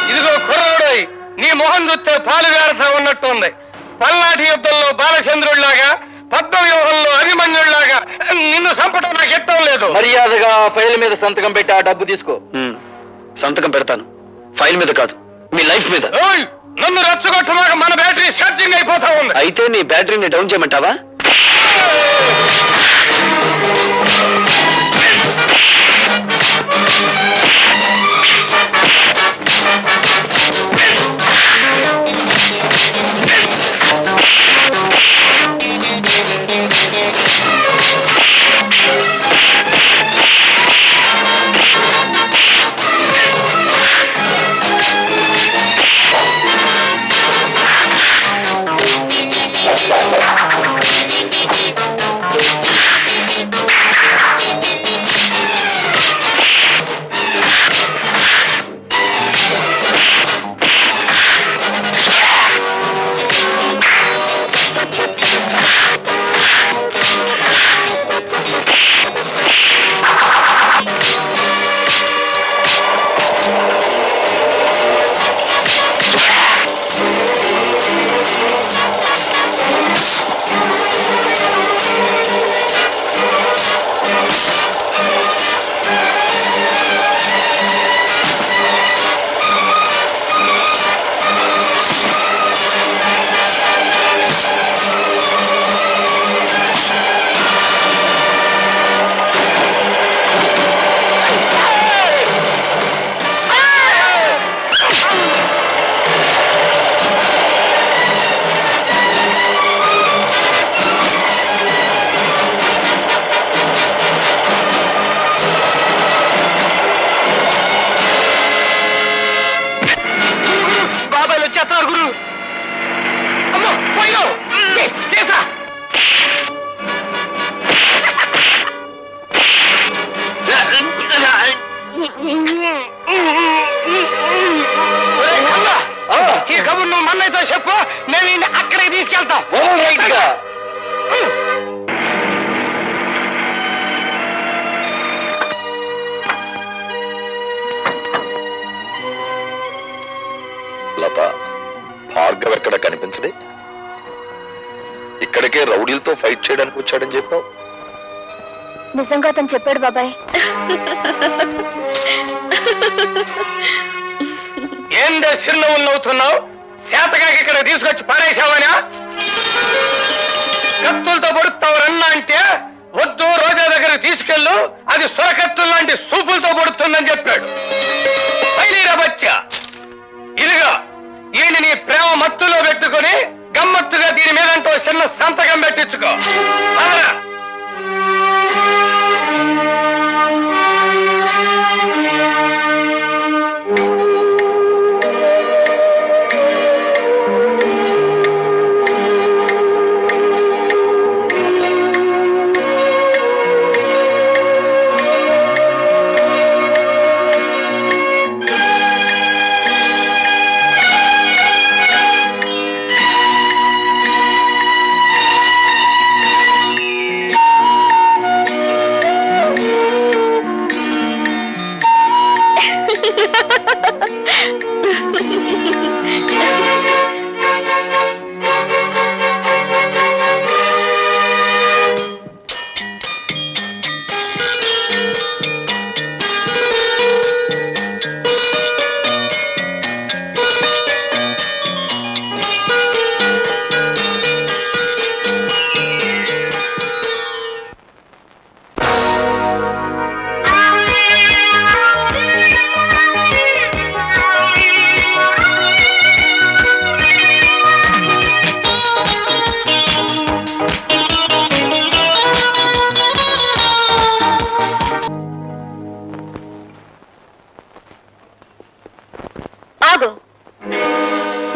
ఇదిగో కుర్రాడోయ్, నీ మొహం చూస్తే పాలు వేరత ఉన్నట్టుంది. పల్నాటి యుద్ధంలో బాలచంద్రుడిలాగా, పద్మవ్యూహంలో అభిమన్యుడిలాగా నిన్ను చంపడం నాకు ఇష్టం లేదు. మర్యాదగా ఫైల్ మీద సంతకం పెట్టి ఆ డబ్బు తీసుకో. సంతకం పెడతాను, ఫైల్ మీద కాదు, మీ లైఫ్ మీద. నన్ను రెచ్చగొట్టమాక, మన బ్యాటరీ ఛార్జింగ్ అయిపోతా ఉంది. అయితే నీ బ్యాటరీని డౌన్ చేయమంటావా? ఈ కబుర్ నువ్వు మన్నైతో చెప్పు, నేను అక్కడికి తీసుకెళ్తా. లత, భార్గవ్ ఎక్కడ కనిపించడే? ఇక్కడికే రౌడీలతో ఫైట్ చేయడానికి వచ్చాడని చెప్పావు. నిజంగా అతను చెప్పాడు బాబాయ్. ఏందే చిరునవ్వులు నవ్వుతున్నావు? శాతకాకి ఇక్కడ తీసుకొచ్చి పడేసావనా? కత్తులతో పొడుస్తావు రన్నా అంటే వద్దు, రోజా దగ్గర తీసుకెళ్ళు, అది సొరకత్తులు లాంటి సూపులతో పొడుతుందని చెప్పాడు. బచ్చా ఇదిగా ఈయన నీ ప్రేమ మత్తులో పెట్టుకుని గమ్మత్తుగా దీని మీదంటో చిన్న సంతకం పెట్టించుకో.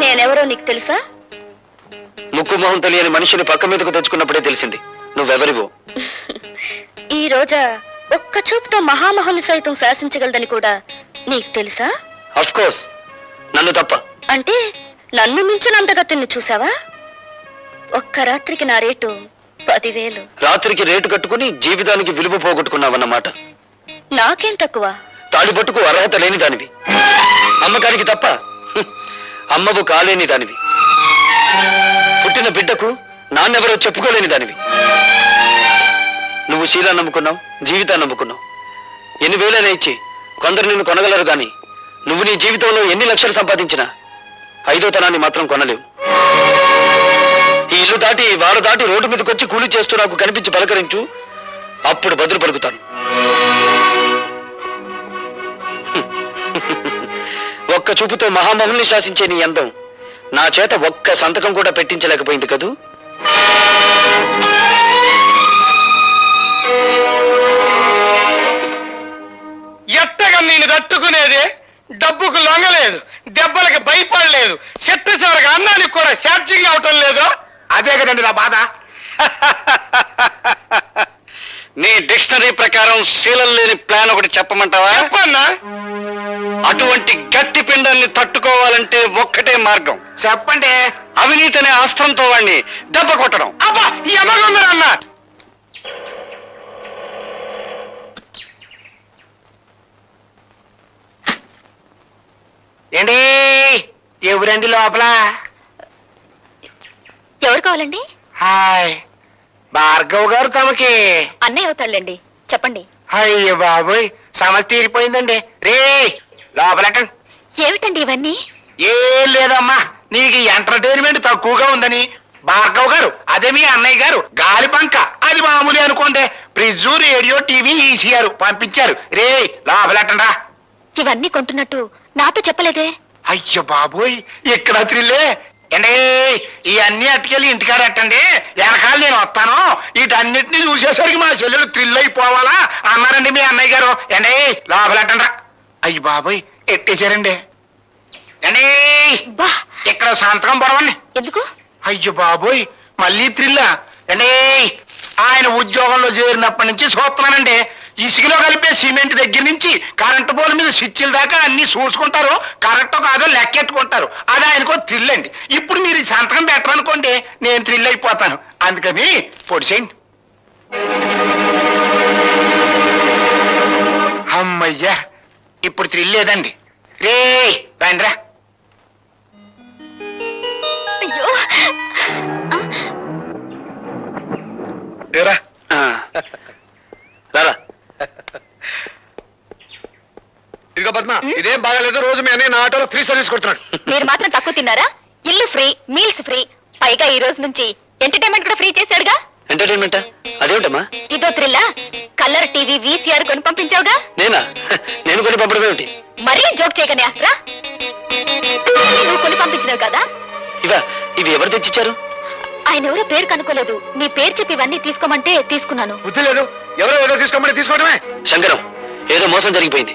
నేనెవరో నీకు తెలుసా? ముక్కు మొహం తెలియని మనిషిని పక్క మీదకు తెచ్చుకున్నప్పుడే తెలిసింది నువ్వెవరివో. ఈ రోజా ఒక్క చూపుతో మహామహుని సైతం శాసించగలదని కూడా నీకు తెలుసా? ఆఫ్ కోర్స్, నన్ను తప్ప. అంటే నన్ను మించినంతగా తిన్ను చూసావా? ఒక్క రాత్రికి నా రేటు 10,000. రాత్రికి రేటు కట్టుకుని జీవితానికి విలువ పోగొట్టుకున్నావన్నమాట. నాకేం తక్కువ? తాడిపట్టుకు అర్హత లేని దానివి, అమ్మకానికి తప్ప అమ్మవు కాలేని దానివి, పుట్టిన బిడ్డకు నాన్నెవరో చెప్పుకోలేని దానివి. నువ్వు శీలాన్ని నమ్ముకున్నావు, జీవితాన్ని నమ్ముకున్నావు. ఎన్ని వేలైనా ఇచ్చి కొందరు నిన్ను కొనగలరు గాని నువ్వు నీ జీవితంలో ఎన్ని లక్షలు సంపాదించినా 5వ తనాన్ని మాత్రం కొనలేవు. ఈ ఇల్లు దాటి వాడు దాటి రోడ్డు మీదకొచ్చి కూలి చేస్తూ నాకు కనిపించి పలకరించు, అప్పుడు బదులు పలుకుతాను. ఒక్క చూపుతో మహామహుల్ని శాసించే నీ అందం నా చేత ఒక్క సంతకం కూడా పెట్టించలేకపోయింది కదూ. ఎట్టగా నేను తట్టుకునేది? డబ్బుకు లొంగలేదు, దెబ్బలకి భయపడలేదు, చెట్టు చివరికి అన్నానికి కూడా ఛార్జింగ్ అవటం లేదు. అదే కదండి నా బాధ. నీ డిక్షనరీ ప్రకారం శీలం లేని ప్లాన్ ఒకటి చెప్పమంటావా? చెప్పన్నా. అటువంటి గట్టి పిండాన్ని తట్టుకోవాలంటే ఒక్కటే మార్గం. చెప్పండి. అవినీతి అనే అస్త్రంతో వాడిని దెబ్బ కొట్టడం. అబ్బా ఎమగుందరన్నా. ఏంటి ఎవరండి లోపల? ఎవరు కావాలండి? హాయ్, భార్గవ్ గారు తమకి. అన్నయ్య అవుతాళ్ళండి, చెప్పండి. అయ్యో బాబోయ్, సమస్య తీరిపోయిందండి. రే లోపలట. ఏమిటండి ఇవన్నీ? ఏం లేదమ్మా, నీకు ఎంటర్టైన్మెంట్ తక్కువగా ఉందని భార్గవ్ గారు, అదే మీ అన్నయ్య గారు గాలి పంక, అది మామూలు అనుకోండి, ఫ్రిడ్జ్, రేడియో, టీవీ, ఈసీఆర్ పంపించారు. రే లోపలటండా. ఇవన్నీ కొంటున్నట్టు నాతో చెప్పలేదే? అయ్యో బాబోయ్, ఇక్కడ త్రిల్లే. ఏండి ఇవన్నీ అట్టుకెళ్ళి ఇంటికాడ ఎట్టండి, వెనకాల నేను వస్తాను. వీటన్నిటిని చూసేసరికి మా చెల్లెలు థ్రిల్ అయిపోవాలా అన్నారండి మీ అన్నయ్య గారు. ఏండి లోపలెట్టండ్రా. అయ్యి బాబోయ్ ఎట్టేశారండి. ఏండి బా, ఇక్కడ సంతకం పొడవండి. ఎందుకు? అయ్యో బాబోయ్ మళ్ళీ థ్రిల్లా. ఏండి ఆయన ఉద్యోగంలో చేరినప్పటి నుంచి చూస్తున్నానండి, ఇసుకలో కలిపే సిమెంట్ దగ్గర నుంచి కరెంటు పోల్ మీద స్విచ్ల దాకా అన్ని చూసుకుంటారు, కరెక్టో కాదో లెక్కెట్టుకుంటారు. అది ఆయనకో థ్రిల్ అండి. ఇప్పుడు మీరు ఈ సంతకం పెట్టరనుకోండి, నేను థ్రిల్ అయిపోతాను. అందుకని పొడిసేయండి. అమ్మయ్యా, ఇప్పుడు థ్రిల్ లేదండి. రే రండిరా. అయ్యో, రా రారా. ఇదిగో పద్మ, ఇదేం బాగాలేదు. రోజు మీ అన్నయ్య నా ఆటోలో ఫ్రీ సర్వీస్ కొడుతున్నాడు. మీరు మాత్రం తక్కువ తిన్నారా? ఇల్లు ఫ్రీ, మీల్స్ ఫ్రీ, పైగా ఈ రోజు నుంచి ఎంటర్టైన్మెంట్ కూడా ఫ్రీ చేశాడుగా. ఎంటర్టైన్మెంటా? అదేమిటమ్మా? ఇదో థ్రిల్లా? కలర్ టీవీ, వీసీఆర్ కొని పంపించావుగా. నేనా? నేను కొని పంపడం ఏమిటి? మరీ జోక్ చేయకనే రా. నువ్వు కొని పంపించినావు కదా. ఇవి ఎవరు తెచ్చిచ్చారు? ఆయన ఎవరో పేరు కనుక్కోలేదు, నీ పేరు చెప్పి ఇవన్నీ తీసుకోమంటే తీసుకున్నాను. బుద్ధి లేదు, ఎవరో ఏదో తీసుకోమని తీసుకోవడమే. శంకరం, ఏదో మోసం జరిగిపోయింది.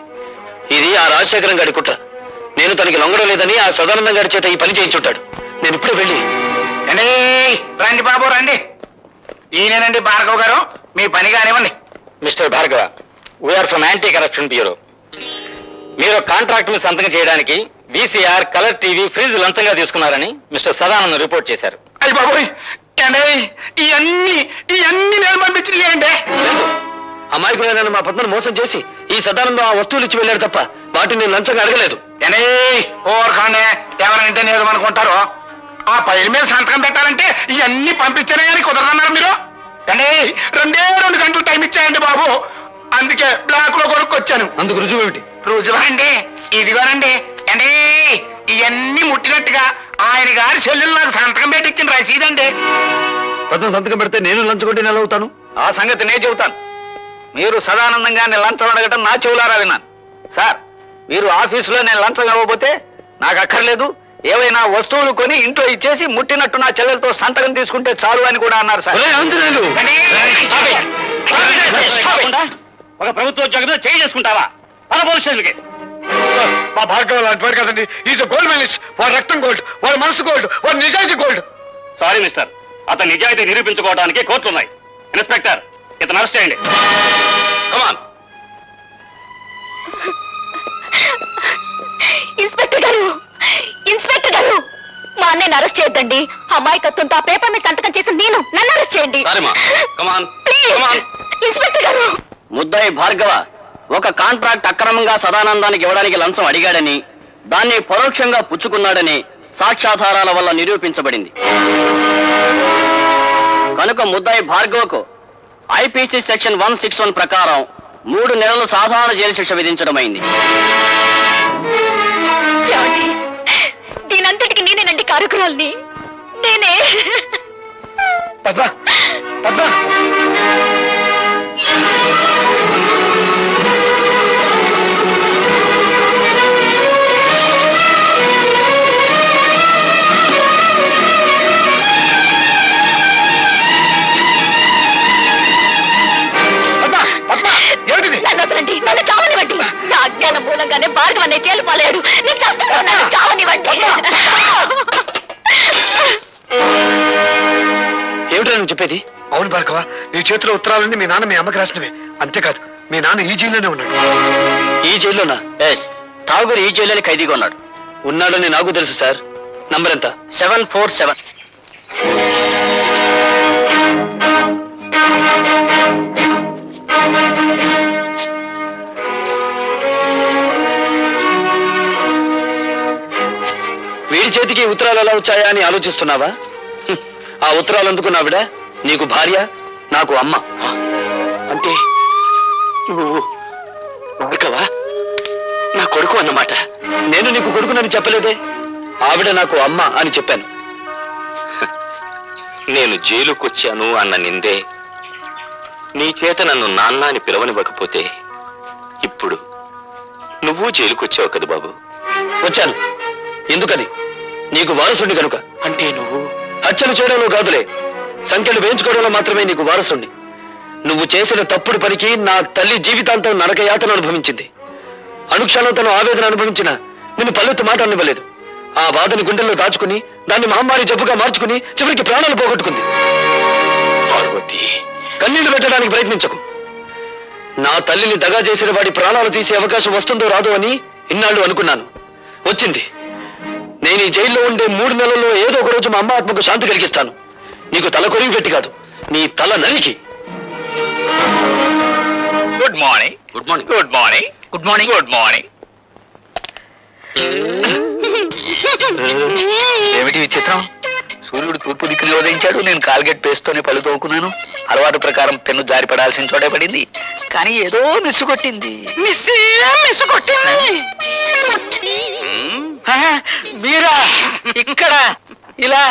ఇది ఆ రాజశేఖరం గారి కుట్ర. నేను తనకి లొంగడం లేదని ఆ సదానందం గారి చేత ఈ పని చేయించుంటాడు. నేను ఇప్పుడే వెళ్ళి. రండి బాబు రండి. ఈయనేనండి భార్గవ్ గారు, మీ పని కానివ్వండి. Mister Bhargava, we are from anti corruption bureau. మీరు కాంట్రాక్ట్ ని సంతకం చేయడానికి వీసీఆర్, కలర్ టీవీ, ఫ్రిడ్జ్ లంచంగా తీసుకున్నారని మిస్టర్ సదానందం రిపోర్ట్ చేశారు. అయ్యి బాబోయ్, ఇవన్నీ నేను పంపించింది. అమాయకులైన మా పద్మను మోసం చేసి ఈ సదానందం ఆ వస్తువులు ఇచ్చి వెళ్ళాడు తప్ప వాటిని నేను లంచంగా అడగలేదు. ఓర్ఖాండే ఎవరంటే నేను అనుకుంటారు. ఆ పైల మీద సంతకం పెట్టాలంటే ఇవన్నీ పంపించానే కానీ కుదరదన్నారు మీరు. రెండే 2 గంటలు టైం ఇచ్చాయండి బాబు, అందుకే బ్లాక్ లో కొనుక్కొచ్చాను. అందుకు రుజువు ఏమిటి? రుజువా అండి? ఇదిగోనండి. ఇవన్నీ ముట్టినట్టుగా ఆయన గారి చెల్లెలు నాకు సంతకం పెట్టి ఇచ్చిన రసీదండి. పద్మ సంతకం పెడితే నేను లంచుకుంటే నెల అవుతాను. ఆ సంగతి నేను చెబుతాను. మీరు సదానందంగా నేను లంచం అడగటం నా చెవులారా విన్నాను. సార్, మీరు ఆఫీసులో నేను లంచం ఇవ్వబోతే నాకు అక్కర్లేదు, ఏవైనా వస్తువులు కొని ఇంట్లో ఇచ్చేసి ముట్టినట్టు నా చెల్లెలతో సంతకం తీసుకుంటే చాలు అని కూడా అన్నారు సార్. ఒక ప్రభుత్వ ఉద్యోగంలో చేయి చేసుకుంటావా? మన పోలీస్ స్టేషన్కి. మా భార్గవ్ లాంటి వాడు కదండి. Is gold medalist. వాడు రక్తం గోల్డ్, వాడు మనసు గోల్డ్, వాడు నిజాయితీ గోల్డ్. సారీ మిస్టర్, అతని నిజాయితీ నిరూపించుకోవడానికి కోర్టులు ఉన్నాయి. ఇన్స్పెక్టర్, ఇతను అరెస్ట్ చేయండి. కమాన్. ఇన్స్పెక్టర్ గారు, ఇన్స్పెక్టర్ గారు, మా అన్నయ్యని అరెస్ట్ చేయొద్దండి. అమాయకత్వంతో ఆ పేపర్ మీద సంతకం చేసి నన్ను అరెస్ట్ చేయండి. సారీమా, కమాన్. ప్లీజ్. కమాన్. ఇన్స్పెక్టర్ గారు. ముద్దాయి భార్గవ, ఒక కాంట్రాక్ట్ అక్రమంగా సదానందానికి ఇవ్వడానికి లంచం అడిగాడని, దాన్ని పరోక్షంగా పుచ్చుకున్నాడని సాక్ష్యాధారాల వల్ల నిరూపించబడింది. కనుక ముద్దాయి భార్గవకు ఐపీసీ సెక్షన్ 161 ప్రకారం 3 నెలలు సాధారణ జైలు శిక్ష విధించడమైంది. దీనంతటికి నేనేనండి కారకురాల్ని. నేనే. పద్మ పద్మ నన్ను నన్ను చావనివ్వండి. నా అజ్ఞానం మూలంగానే భార్గవ అనే జైలు పాలేడు. నేను చేస్తాను. నన్ను చావనివ్వండి. ఏమిటో నువ్వు చెప్పేది? అవును భార్గవ, నీ చేతిలో ఉత్తరాలన్నీ మీ నాన్న మీ అమ్మకి రాసినవే. అంతేకాదు, మీ నాన్న ఈ జైల్లోనే ఉన్నాడు. ఈ జైల్లోనా? ఎస్, ఠాగూర్ ఈ జైల్లోనే ఖైదీగా ఉన్నాడు. ఉన్నాడని నాకు తెలుసు సార్. నంబర్ ఎంత? 747. వీడి చేతికి ఉత్తరాలు ఎలా వచ్చాయా అని ఆలోచిస్తున్నావా? ఆ ఉత్తరాలు అందుకున్నావిడ నీకు భార్య, నాకు అమ్మ. అంటే నువ్వు భార్గవా నా కొడుకు అన్నమాట. నేను నీకు కొడుకునని చెప్పలేదే. ఆవిడ నాకు అమ్మ అని చెప్పాను. నేను జైలుకొచ్చాను అన్న నిందే నీ చేత నన్ను నాన్న అని పిలవనివ్వకపోతే ఇప్పుడు నువ్వు జైలుకొచ్చావు కదా బాబు. వచ్చాను. ఎందుకని? నీకు వారసుండి కనుక. అంటే నువ్వు హత్యలు చేయడంలో కాదులే, సంఖ్యలు వేయించుకోవడంలో మాత్రమే నీకు వారసుండి. నువ్వు చేసిన తప్పుడు పనికి నా తల్లి జీవితాంతం నరకయాతను అనుభవించింది. అనుక్షణం తను ఆవేదన అనుభవించిన నిన్ను పల్లెత్తు మాట అనివ్వలేదు. ఆ బాధని గుండెల్లో దాచుకుని దాన్ని మహమ్మారి జబ్బుగా మార్చుకుని చివరికి ప్రాణాలు పోగొట్టుకుంది. పార్వతి, కన్నీళ్లు పెట్టడానికి ప్రయత్నించకు. నా తల్లిని దగా చేసిన వాడి ప్రాణాలు తీసే అవకాశం వస్తుందో రాదో అని ఇన్నాళ్ళు అనుకున్నాను. వచ్చింది. నేను ఈ జైల్లో ఉండే 3 నెలల్లో ఏదో ఒక రోజు మా అమ్మ ఆత్మకు శాంతి కలిగిస్తాను. నీకు తల కొరివి పెట్టి కాదు, నీ తల నరికి. Good morning. Good morning. Good morning. Good morning. Good morning. ఏమిటి విచిత్రం? సూర్యుడు తూర్పు దిక్కులో ఉదయించాడు. నేను కాల్గేట్ పేస్తోనే పళ్ళు తోముకున్నాను. అలవాటు ప్రకారం పెన్ను జారి పడాల్సిన చోటే పడింది. కానీ ఏదో మిస్సు కొట్టింది. మిస్సు కొట్టింది. మీరా ఇక్కడ ఇలా?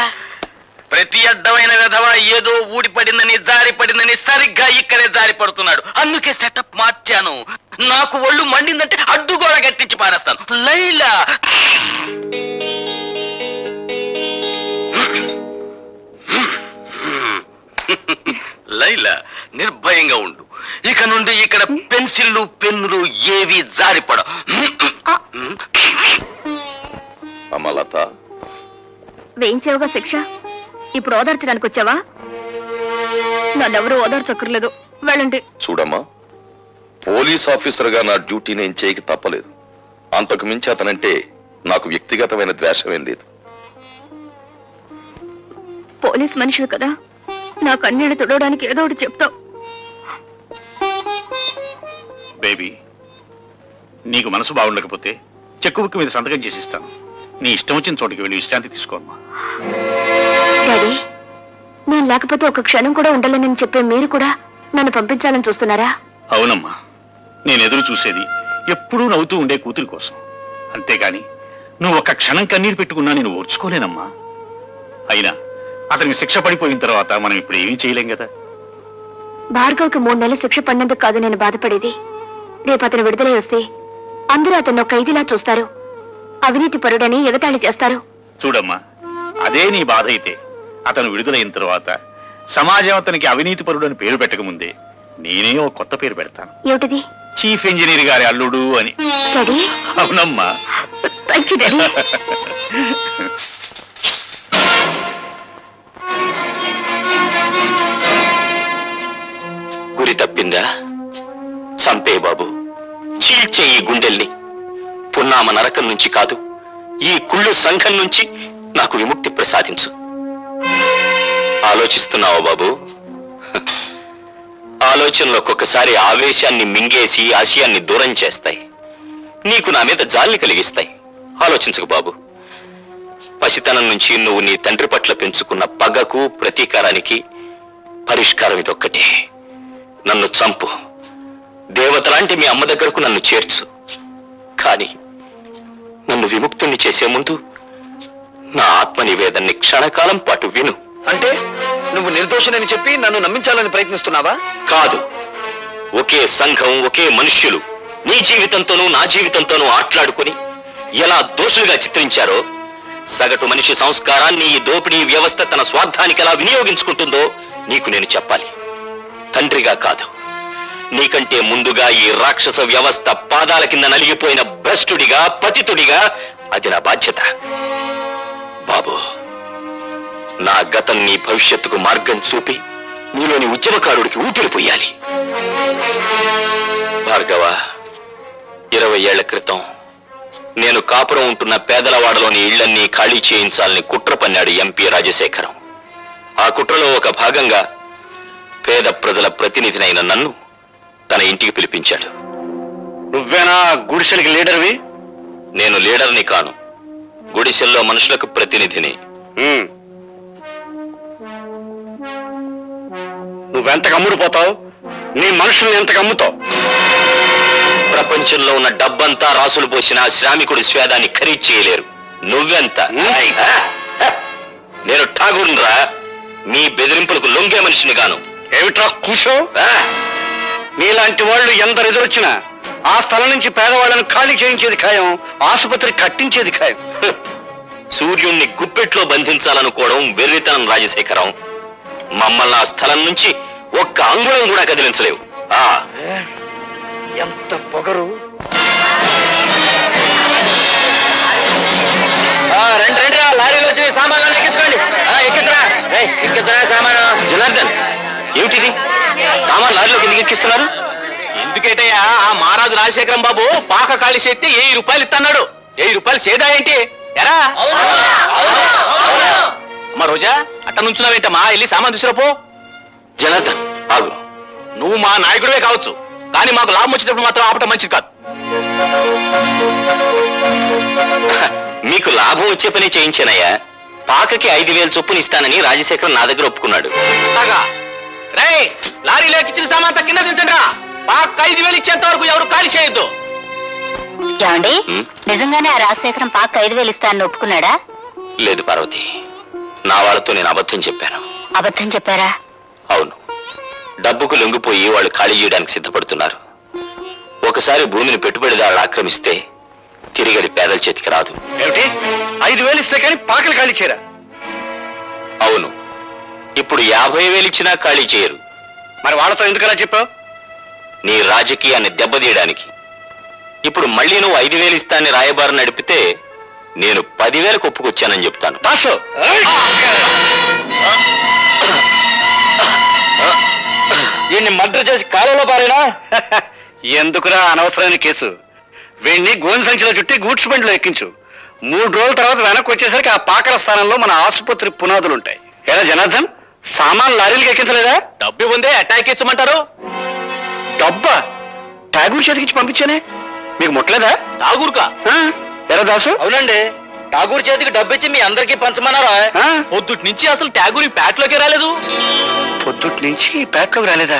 ప్రతి అడ్డమైన విధవ ఏదో ఊడిపడిందని జారి పడిందని సరిగ్గా ఇక్కడే జారి పడుతున్నాడు. అందుకే సెటప్ మార్చాను. నాకు ఒళ్ళు మండిందంటే అడ్డుగోడ గట్టించి పారేస్తాను. లైలా, లైలా నిర్భయంగా ఉండు. ఇక నుండి ఇక్కడ పెన్సిళ్ళు పెన్నులు ఏవి జారిపడ. అమలత, వేయించావుగా శిక్ష. ఇప్పుడు ఓదార్చడానికి వచ్చావా? నన్నెవరూ ఓదార్చక్కర్లేదు. వెళ్ళండి. చూడమ్మా, పోలీస్ ఆఫీసర్ గా నా డ్యూటీ నేను చేయక తప్పలేదు. అంతకు మించి అతనంటే నాకు వ్యక్తిగతమైన ద్వేషమేం లేదు. పోలీస్ మనిషివి కదా, నా కన్నీళ్లు తుడవడానికి ఏదో ఒకటి చెప్తావు. బేబీ, నీకు మనసు బాగుండకపోతే చెక్కు బుక్ మీద సంతకం చేసి ఇస్తాను. నీ ఇష్టం వచ్చిన చోటికి వెళ్ళి విశ్రాంతి తీసుకోమ్మా. డాడీ, నేను లేకపోతే ఒక క్షణం కూడా ఉండలేనని చెప్పే మీరు కూడా నన్ను పంపించాలని చూస్తున్నారా? అవునమ్మా, నేను ఎదురు చూసేది ఎప్పుడూ నవ్వుతూ ఉండే కూతురి కోసం. అంతేగాని నువ్వు ఒక్క క్షణం కన్నీరు పెట్టుకున్నా నేను ఓర్చుకోలేనమ్మా. అయినా అతనికి శిక్ష పడిపోయిన తర్వాత మనం ఇప్పుడు ఏమీ చేయలేం కదా. భార్గవ్కి 3 నెలలు శిక్ష పడినందుకు కాదు నేను బాధపడేది. రేపు అతను విడుదలై వస్తే అందరూ అతను ఖైదీలా చూస్తారు, అవినీతి పరుడని ఎగతాళి చేస్తారు. చూడమ్మా, అదే నీ బాధ అయితే అతను విడుదలైన తర్వాత సమాజం అతనికి అవినీతి పరుడు అని పేరు పెట్టకముందే నేనే ఒక కొత్త పేరు పెడతాను. ఏమిటిది? చీఫ్ ఇంజనీర్ గారి అల్లుడు అని. డాడీ, అవునమ్మా. Thank you daddy. గురి తప్పిందా? చంపే బాబు, చీల్చే ఈ గుండెల్ని. పున్నామ నరకం నుంచి కాదు, ఈ కుళ్ళు సంఘం నుంచి నాకు విముక్తి ప్రసాదించు. ఆలోచిస్తున్నావా బాబు? ఆలోచనలు ఒక్కొక్కసారి ఆవేశాన్ని మింగేసి ఆశయాన్ని దూరం చేస్తాయి. నీకు నా మీద జాలిని కలిగిస్తాయి. ఆలోచించకు బాబు. పసితనం నుంచి నువ్వు నీ తండ్రి పట్ల పెంచుకున్న పగకు ప్రతీకారానికి పరిష్కారం ఇదొక్కటే. నన్ను చంపు, దేవతలాంటి మీ అమ్మ దగ్గరకు నన్ను చేర్చు. కానీ నన్ను విముక్తుణ్ణి చేసే ముందు నా ఆత్మ నివేదన్ని క్షణకాలం పాటు విను. అంటే నువ్వు నిర్దోషనని చెప్పి నన్ను నమ్మించాలని ప్రయత్నిస్తున్నావా? కాదు, ఒకే సంఘం, ఒకే మనుష్యులు నీ జీవితంతోనూ నా జీవితంతోనూ ఆట్లాడుకుని ఎలా దోషులుగా చిత్రించారో, సగటు మనిషి సంస్కారాన్ని ఈ దోపిడీ వ్యవస్థ తన స్వార్థానికి ఎలా వినియోగించుకుంటుందో నీకు నేను చెప్పాలి. తండ్రిగా కాదు, నీకంటే ముందుగా ఈ రాక్షస వ్యవస్థ పాదాల కింద నలిగిపోయిన భ్రష్టుడిగా, పతితుడిగా అది నా బాధ్యత. బాబు, నా గతం నీ భవిష్యత్తుకు మార్గం చూపి నీలోని ఉద్యమకారుడికి ఊపిరి పొయ్యాలి. భార్గవ, 20 ఏళ్ల క్రితం నేను కాపురం ఉంటున్న పేదలవాడలోని ఇళ్లన్నీ ఖాళీ చేయించాలని కుట్ర పన్నాడు ఎంపీ రాజశేఖరం. ఆ కుట్రలో ఒక భాగంగా పేద ప్రజల ప్రతినిధినైన నన్ను తన ఇంటికి పిలిపించాడు. నువ్వేనా గుడిసెలకి లీడర్వి? నేను లీడర్ని కాను, గుడిసెల్లో మనుషులకు ప్రతినిధిని. నువ్వెంత కమ్ముడిపోతావు? నీ మనుషుల్ని ఎంత కమ్ముతావు? ప్రపంచంలో ఉన్న డబ్బంతా రాసులు పోసిన శ్రామికుడి స్వేదాన్ని ఖరీదు చేయలేరు. నువ్వెంత? నేను ఠాగూర్రా, మీ బెదిరింపులకు లొంగే మనిషిని గాను. ఏమిట్రా కూసో? నీలాంటి వాళ్ళు ఎందరు ఎదురొచ్చినా ఆ స్థలం నుంచి పేదవాళ్ళని ఖాళీ చేయించేది ఖాయం, ఆసుపత్రి కట్టించేది ఖాయం. సూర్యుణ్ణి గుప్పెట్లో బంధించాలనుకోవడం వెర్రితనం రాజశేఖరం. మమ్మల్ని ఆ స్థలం నుంచి ఒక్క అంగుళం కూడా కదిలించలేవు. ఎంత పొగరు! రండి రండి, లారీలో వచ్చి సామాన్లు ఎక్కించుకోండి. ఎక్కించరా సామాను. జనార్దన్, ఏమిటిది? సామాన్ లారీలోకి ఎందుకు ఎక్కిస్తున్నారు? ఎందుకేటయ్యా, ఆ మహారాజు రాజశేఖరం బాబు పాక ఖాళీ చేస్తే 1000 రూపాయలు ఇస్తున్నాడు. 1000 రూపాయలు చేదా ఏంటి? ఎరా అమ్మా రోజా, అట్ట నుంచున్నావేంటమ్మా? వెళ్ళి సామాన్ తీసుకురాపో. జనార్దన్ ఆగు. నువ్వు మా నాయకుడివే కావచ్చు, కానీ మాకు లాభం వచ్చేటప్పుడు మాత్రం ఆపటం మంచిది కాదు. మీకు లాభం వచ్చే పని చేయించానయ్యా. పాకకి 5000 చొప్పున ఇస్తానని రాజశేఖరం నా దగ్గర ఒప్పుకున్నాడు. రే, లారీలోకి ఇచ్చిన సామాన్ కింద దించండి రా. పాక 5000 ఇచ్చేంత వరకు ఎవరు ఖాళీ చేయొద్దు. ఏమండి, నిజంగానే ఆ రాజశేఖరం పాక 5000 ఇస్తానని ఒప్పుకున్నాడా? లేదు పార్వతి, నా వాళ్ళతో నేను అబద్ధం చెప్పాను. అబద్ధం చెప్పారా? అవును, డబ్బుకు లొంగిపోయి వాళ్ళు ఖాళీ చేయడానికి సిద్ధపడుతున్నారు. ఒకసారి భూమిని పెట్టుబడిదారులు ఆక్రమిస్తే తిరిగి అది పేదల చేతికి రాదు. ఏమిటి? 5000 ఇస్తే కానీ పాకలు ఖాళీ చేయరా? అవును, ఇప్పుడు 50,000 ఇచ్చినా ఖాళీ చేయరు. మరి వాళ్ళతో ఎందుకలా చెప్పావు? నీ రాజకీయాన్ని దెబ్బతీయడానికి. ఇప్పుడు మళ్ళీ నువ్వు 5,000 ఇస్తానని రాయబారం నడిపితే నేను 10,000కు ఒప్పుకొచ్చానని చెప్తాను. దాసు, వీడిని మర్డర్ చేసి కాలంలో పారేనా? ఎందుకురా అనవసరమైన కేసు? వీడిని గోని సంచిలో చుట్టి గూడ్స్ బండిలో ఎక్కించు. 3 రోజుల తర్వాత వెనక్కి వచ్చేసరికి ఆ పాకల స్థానంలో మన ఆసుపత్రి పునాదులు ఉంటాయి. ఎలా జనార్దన్, సామాన్ లారీలకు ఎక్కించలేదా? డబ్బు ఉందే అటాక్ ఇచ్చమంటారు. డబ్బా ఠాగూర్ చేతికిచ్చి పంపించానే, మీకు ముట్టలేదా? ఠాగూర్కా? ఎరా దాసు? అవునండి, ఠాగూర్ చేతికి డబ్బిచ్చి మీ అందరికీ పంచమన్నారా? పొద్దుటి నుంచి అసలు ఠాగూర్ ఈ ప్యాట్లోకి రాలేదు. పొద్దుటి నుంచి పేటలోకి రాలేదా?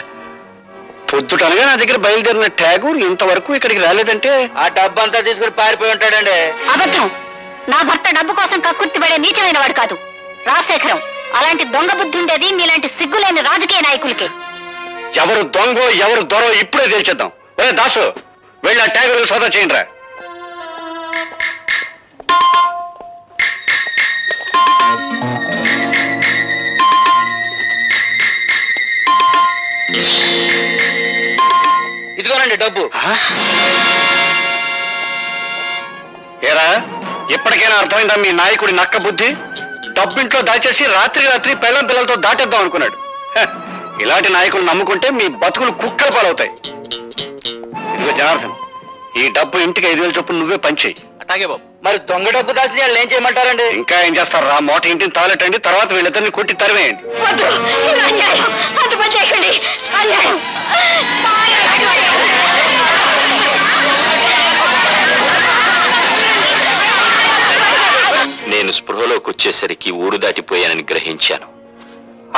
పొద్దుట అనగా నా దగ్గర బయలుదేరిన ఠాగూర్ ఇంతవరకు ఇక్కడికి రాలేదంటే ఆ డబ్బు అంతా తీసుకుని పారిపోయి ఉంటాడండి. అబద్ధం. నా భర్త డబ్బు కోసం కక్కుర్తి పడే నీచమైన వాడు కాదు రాజశేఖరం. అలాంటి దొంగ బుద్ధి ఉండేది మీలాంటి సిగ్గులేని రాజకీయ నాయకులకి. ఎవరు దొంగో ఎవరు దొరో ఇప్పుడే తెలిచేద్దాం. ఒరే దాసు, వెళ్ళి ఆ ఠాగూర్ సోదా చేయండి రా. ఇదిగోనండి డబ్బు. ఏరా, ఇప్పటికైనా అర్థమైందా మీ నాయకుడి నక్క బుద్ధి? డబ్బింట్లో దాచేసి రాత్రి రాత్రి పెళ్ళం పిల్లలతో దాటేద్దాం అనుకున్నాడు. ఇలాంటి నాయకులు నమ్ముకుంటే మీ బతుకులు కుక్కల పాలవుతాయి. ఇదిగో జనార్దన్, ఈ డబ్బు ఇంటికి 5,000 చొప్పున నువ్వే పంచేయి. అట్లాగే బాబు. మరి దొంగ డబ్బు దాచిన వాళ్ళు ఏం చేయమంటారండి? ఇంకా ఏం చేస్తారు రా, మోట ఇంటిని తాగలటండి, తర్వాత వీళ్ళిద్దరిని కొట్టి తరివేయండి. నేను స్పృహలోకి వచ్చేసరికి ఊరు దాటిపోయానని గ్రహించాను.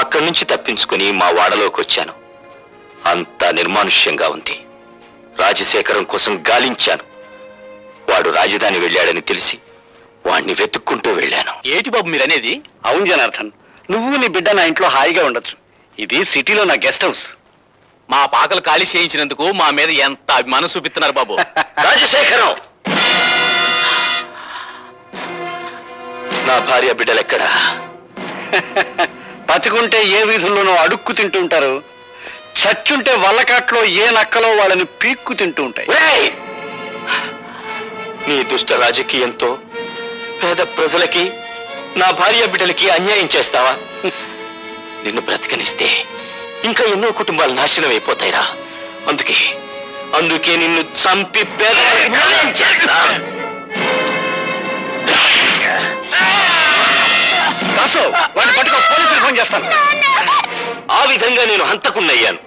అక్కడి నుంచి తప్పించుకుని మా వాడలోకి వచ్చాను. అంతా నిర్మానుష్యంగా ఉంది. రాజశేఖరం కోసం గాలించాను. వాడు రాజధాని వెళ్ళాడని తెలిసి వాణ్ణి వెతుక్కుంటూ వెళ్ళాను. ఏటి బాబు మీరనేది? అవును జనార్దన్, నువ్వు నీ బిడ్డ నా ఇంట్లో హాయిగా ఉండొచ్చు. ఇది సిటీలో నా గెస్ట్ హౌస్. మా పాకలు ఖాళీ చేయించినందుకు మా మీద ఎంత అభిమానం చూపిస్తున్నారు బాబు. రాజశేఖరం, నా భార్య బిడ్డలెక్కడా? బతికుంటే ఏ వీధుల్లోనో అడుక్కు తింటూ ఉంటారు, చచ్చుంటే వల్లకాట్లో ఏ నక్కలో వాళ్ళని పీక్కు తింటూ ఉంటాయి. ఏయ్! నీ దుష్ట రాజకీయంతో పేద ప్రజలకి, నా భార్య బిడ్డలకి అన్యాయం చేస్తావా? నిన్ను బ్రతకనిస్తే ఇంకా ఎన్నో కుటుంబాలు నాశనం అయిపోతాయిరా. అందుకే నిన్ను చంపి పేదలకి న్యాయం చేస్తా. దాసు, వాడిని పట్టుకో, పోలీసులు ఫోన్ చేస్తాను. ఆ విధంగా నేను హంతకున్నయ్యాను.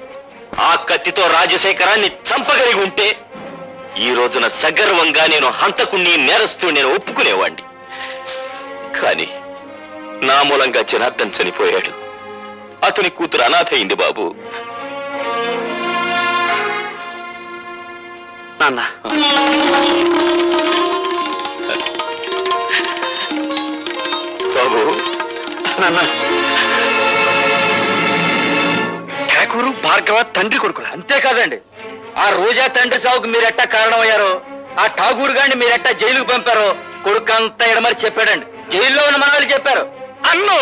ఆ కత్తితో రాజశేఖరాన్ని చంపగలిగి ఉంటే ఈ రోజున సగర్వంగా నేను హంతకుణ్ణి, నేరస్తూ నేను ఒప్పుకునేవాణ్ణి. కానీ నా మూలంగా జనార్దన్ చనిపోయాడు. అతని కూతురు అనాథ అయింది బాబు. నాన్న, బాబు, నాన్న, ఠాకూరు భార్గవ తండ్రి కొడుకులు. అంతేకాదండి, ఆ రోజా తండ్రి సావుకు మీరెట్టా కారణమయ్యారో, ఆ ఠాగూర్ గారిని మీరెట్టా జైలుకు పంపారో కొడుకు అంతా ఎడమరి చెప్పాడండి. జైల్లో ఉన్న మనవాళ్ళు చెప్పారు. అన్ను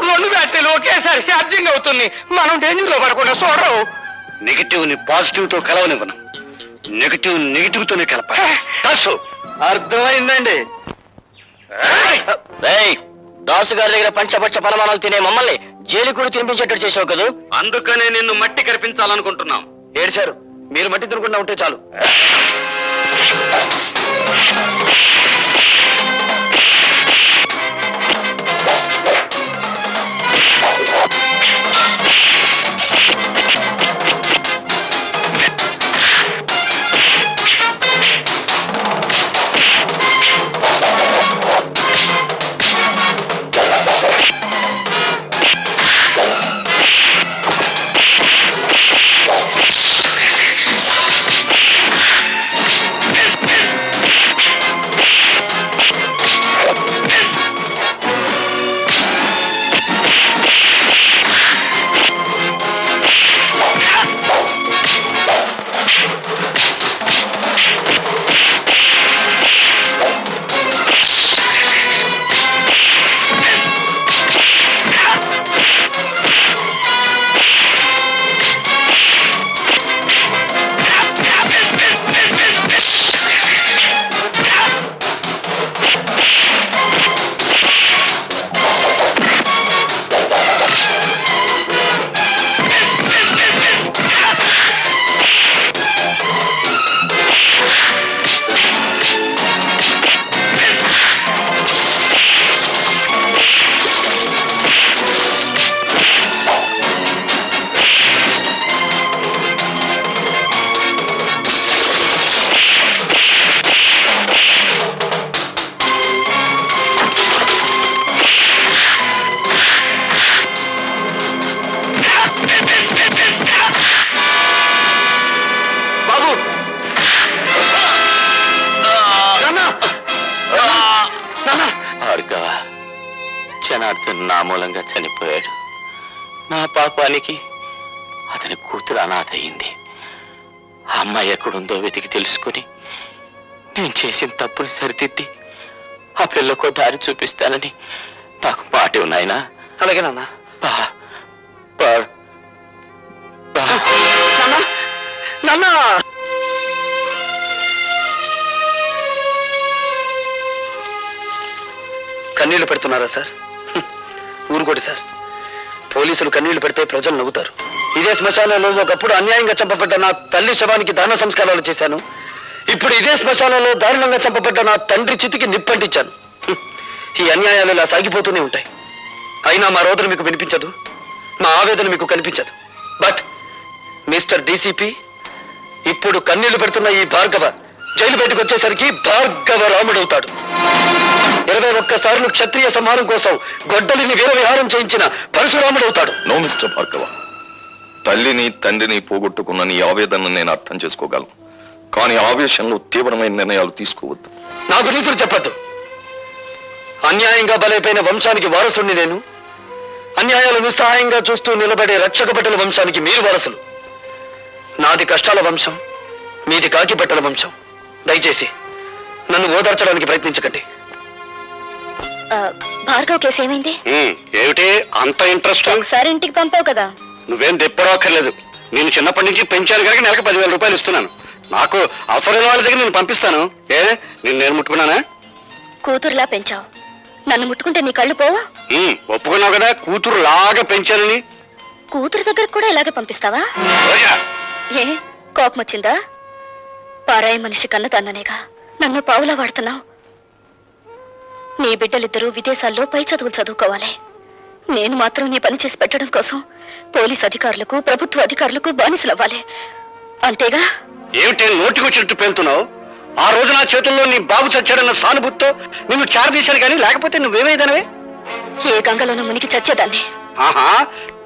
2 బ్యాటరీలు ఒకేసారి ఛార్జింగ్ అవుతుంది. మనం డేంజర్ లో పడకుండా చూడరు. నెగిటివ్ ని పాజిటివ్ తో కలవనివ్వను, నెగిటివ్ నెగిటివ్ తోనే కలపాలి. దాసు, అర్థమైందండి. దాసు గారి దగ్గర పంచపక్ష పలమానాలు తినే మమ్మల్ని జైలు కూడా తినిపించేటట్టు చేసావు కదా. అందుకనే నిన్ను మట్టి కనిపించాలనుకుంటున్నాం. ఏడ్చారు, మీరు మట్టి తినకుండా ఉంటే చాలు. జనార్దన్ నా మూలంగా చనిపోయాడు. నా పాపానికి అతని కూతురు అనాథ అయింది. ఆ అమ్మాయి ఎక్కడుందో వెతికి తెలుసుకుని నేను చేసిన తప్పుని సరిదిద్ది ఆ పిల్లకు దారి చూపిస్తానని నాకు మాట ఉన్నాయనా. అలాగే నాన్న. నాన్న, కన్నీళ్లు పెడుతున్నారా సార్? ఊరుకోటి సార్, పోలీసులు కన్నీళ్లు పెడితే ప్రజలు నవ్వుతారు. ఇదే శ్మశానంలో ఒకప్పుడు అన్యాయంగా చంపబడ్డ నా తల్లి శవానికి దాన సంస్కారాలు చేశాను. ఇప్పుడు ఇదే శ్మశానంలో దారుణంగా చంపబడ్డ నా తండ్రి చితికి నిప్పంటించాను. ఈ అన్యాయాలు ఇలా సాగిపోతూనే ఉంటాయి. అయినా మా రోదన మీకు వినిపించదు, మా ఆవేదన మీకు కనిపించదు. బట్ మిస్టర్ డీసీపీ, ఇప్పుడు కన్నీళ్లు పెడుతున్న ఈ భార్గవ జైలు బయటకు వచ్చేసరికి భార్గవ రాముడవుతాడు. 21 సార్లు క్షత్రియ సంహారం కోసం గొడ్డలిని వీర విహారం చేయించిన పరశురాముడవుతాడు. నో మిస్టర్ భార్గవ, తల్లిని తండ్రిని పోగొట్టుకున్న నీ ఆవేదనను నేను అర్థం చేసుకోగలను. కానీ ఆవేశంలో తీవ్రమైన నిర్ణయాలు తీసుకోవద్దు. నాకు నీతులు చెప్పద్దు. అన్యాయంగా బలైపోయిన వంశానికి వారసుని నేను. అన్యాయాలు నిస్సహాయంగా చూస్తూ నిలబడే రక్షక బట్టల వంశానికి మీరు వారసులు. నాది కష్టాల వంశం, మీది కాకి బట్టల వంశం. దయచేసి నన్ను ఓదార్చడానికి ప్రయత్నించకండి. భార్గవ్ కేసు ఏమైంది? ఏమిటి అంత ఇంట్రెస్ట్? ఒకసారి ఇంటికి పంపావు కదా. నువ్వేం తెప్పరక్కర్లేదు. నేను చిన్నప్పటి నుంచి పెంచాను కనుక నెలకు 10,000 రూపాయలు ఇస్తున్నాను. నాకు అవసరమైన వాళ్ళ దగ్గర నేను పంపిస్తాను. నేను ముట్టుకున్నానా? కూతురులా పెంచావు, నన్ను ముట్టుకుంటే నీ కళ్ళు పోవా? ఒప్పుకున్నావు కదా కూతురు లాగా పెంచానని. కూతురు దగ్గరకు కూడా ఇలాగే పంపిస్తావా? రోజా, ఏ కోపం వచ్చిందా? పారాయి మనిషి కన్నదాన్ననేగా నన్ను పావులా వాడుతున్నావు. నీ బిడ్డలిద్దరూ విదేశాల్లో పై చదువులు చదువుకోవాలి. నేను మాత్రం నీ పని చేసి పెట్టడం కోసం పోలీస్ అధికారులకు, ప్రభుత్వ అధికారులకు బానిసలవ్వాలి. అంతేగా? ఏమిటి నోటికొచ్చినట్టు పేలుతున్నావు? ఆ రోజు నా చేతుల్లో నీ బాబు చచ్చాడన్న సానుభూతితో నిన్ను చారదీశాను, కానీ లేకపోతే నువ్వేమైదానవే? ఏ గంగలోనూ మునిగి చచ్చేదాన్ని. ఆహా,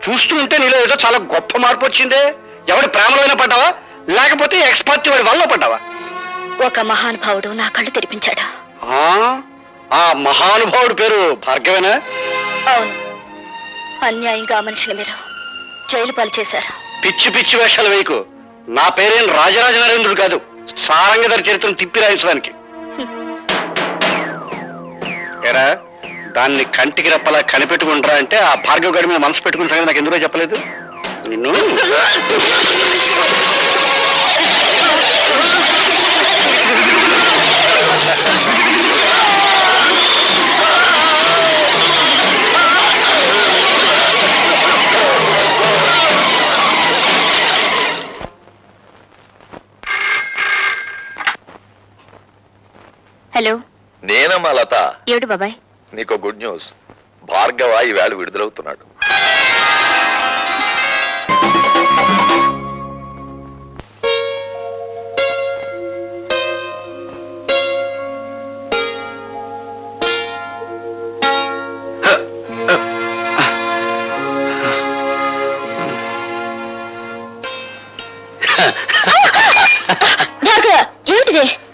చూస్తూ ఉంటే నీలో ఏదో చాలా గొప్ప మార్పు వచ్చిందే. ఎవడి ప్రేమలోనే పడ్డావా, లేకపోతే ఎక్స్పర్ట్ వాడి వల్ల పడ్డావా? ఒక మహానుభావుడు నా కళ్ళు తెరిపించాడు. ఆ మహానుభావుడి పేరు భార్గవేనా? అవును. అన్యాయంగా ఆ మనిషిని మీరు జైలు పాలు చేశారు. పిచ్చి పిచ్చి వేషాలు వేయకు. నా పేరేం రాజరాజ నరేంద్రుడు కాదు, సారంగధర చరిత్రను తిప్పి రాయించడానికి. ఏరా, దాన్ని కంటికి రెప్పలా కనిపెట్టుకుంటారా అంటే ఆ భార్గవ గడి మీద మనసు పెట్టుకున్న సంగతి నాకు ఎందుకో చెప్పలేదు. నిన్ను హలో, నేనమ్మా లత. ఏడు బాబాయ్? నీకు గుడ్ న్యూస్. భార్గవ ఈవేళ విడుదలవుతున్నాడు.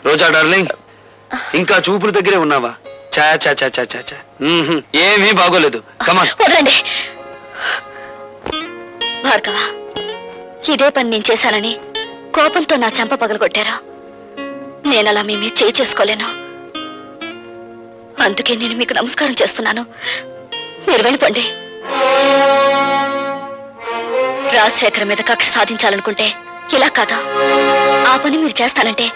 రోజా డార్లింగ్, ఇంకా చూపుల దగ్గరే ఉన్నావా? చా చా చా చా చా చా. ఏమీ బాగోలేదు. కమాన్. వదలండి భార్గవ, ఇదే పని నేను చేశానని కోపంతో నా చెంప పగలగొట్టారా? నేనలా మీ మీద చేయి చేసుకోలేను. అందుకే నేను మీకు నమస్కారం చేస్తున్నాను. మీరు వెళ్ళిపోండి. రాజశేఖర్ మీద కక్ష సాధించాలనుకుంటే ఇలా కాదా? ఆ పని మీరు చేస్తానంటే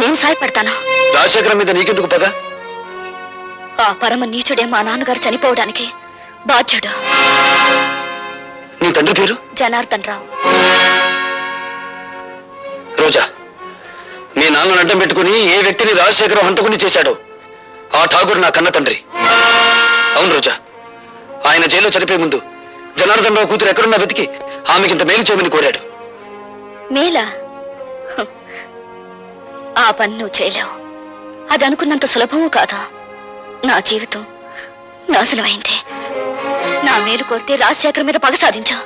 నేను సాయపడతాను. రాజశేఖరం మీద నీకెందుకు పద? ఆ పరమ నీచుడే మా నాన్నగారు చనిపోవడానికి బాధ్యుడు. నీ తండ్రి పేరు? జనార్దన్ రావు. రోజా, మీ నాన్నను అడ్డం పెట్టుకుని ఏ వ్యక్తిని రాజశేఖరం హంతకుని చేశాడో ఆ ఠాగూర్ నా కన్న తండ్రి. అవును రోజా, ఆయన జైల్లో చనిపోయే ముందు జనార్దన్ రావు కూతురు ఎక్కడున్నా వెతికి ఆమెకింత మేలు చేయమని కోరాడు. మేలా? ఆ పని నువ్వు చేయలేవు. అది అనుకున్నంత సులభమూ కాదా? నా జీవితం నాశనమైంది. నా మేలు కోరితే రాజశేఖర్ మీద పగ సాధించా.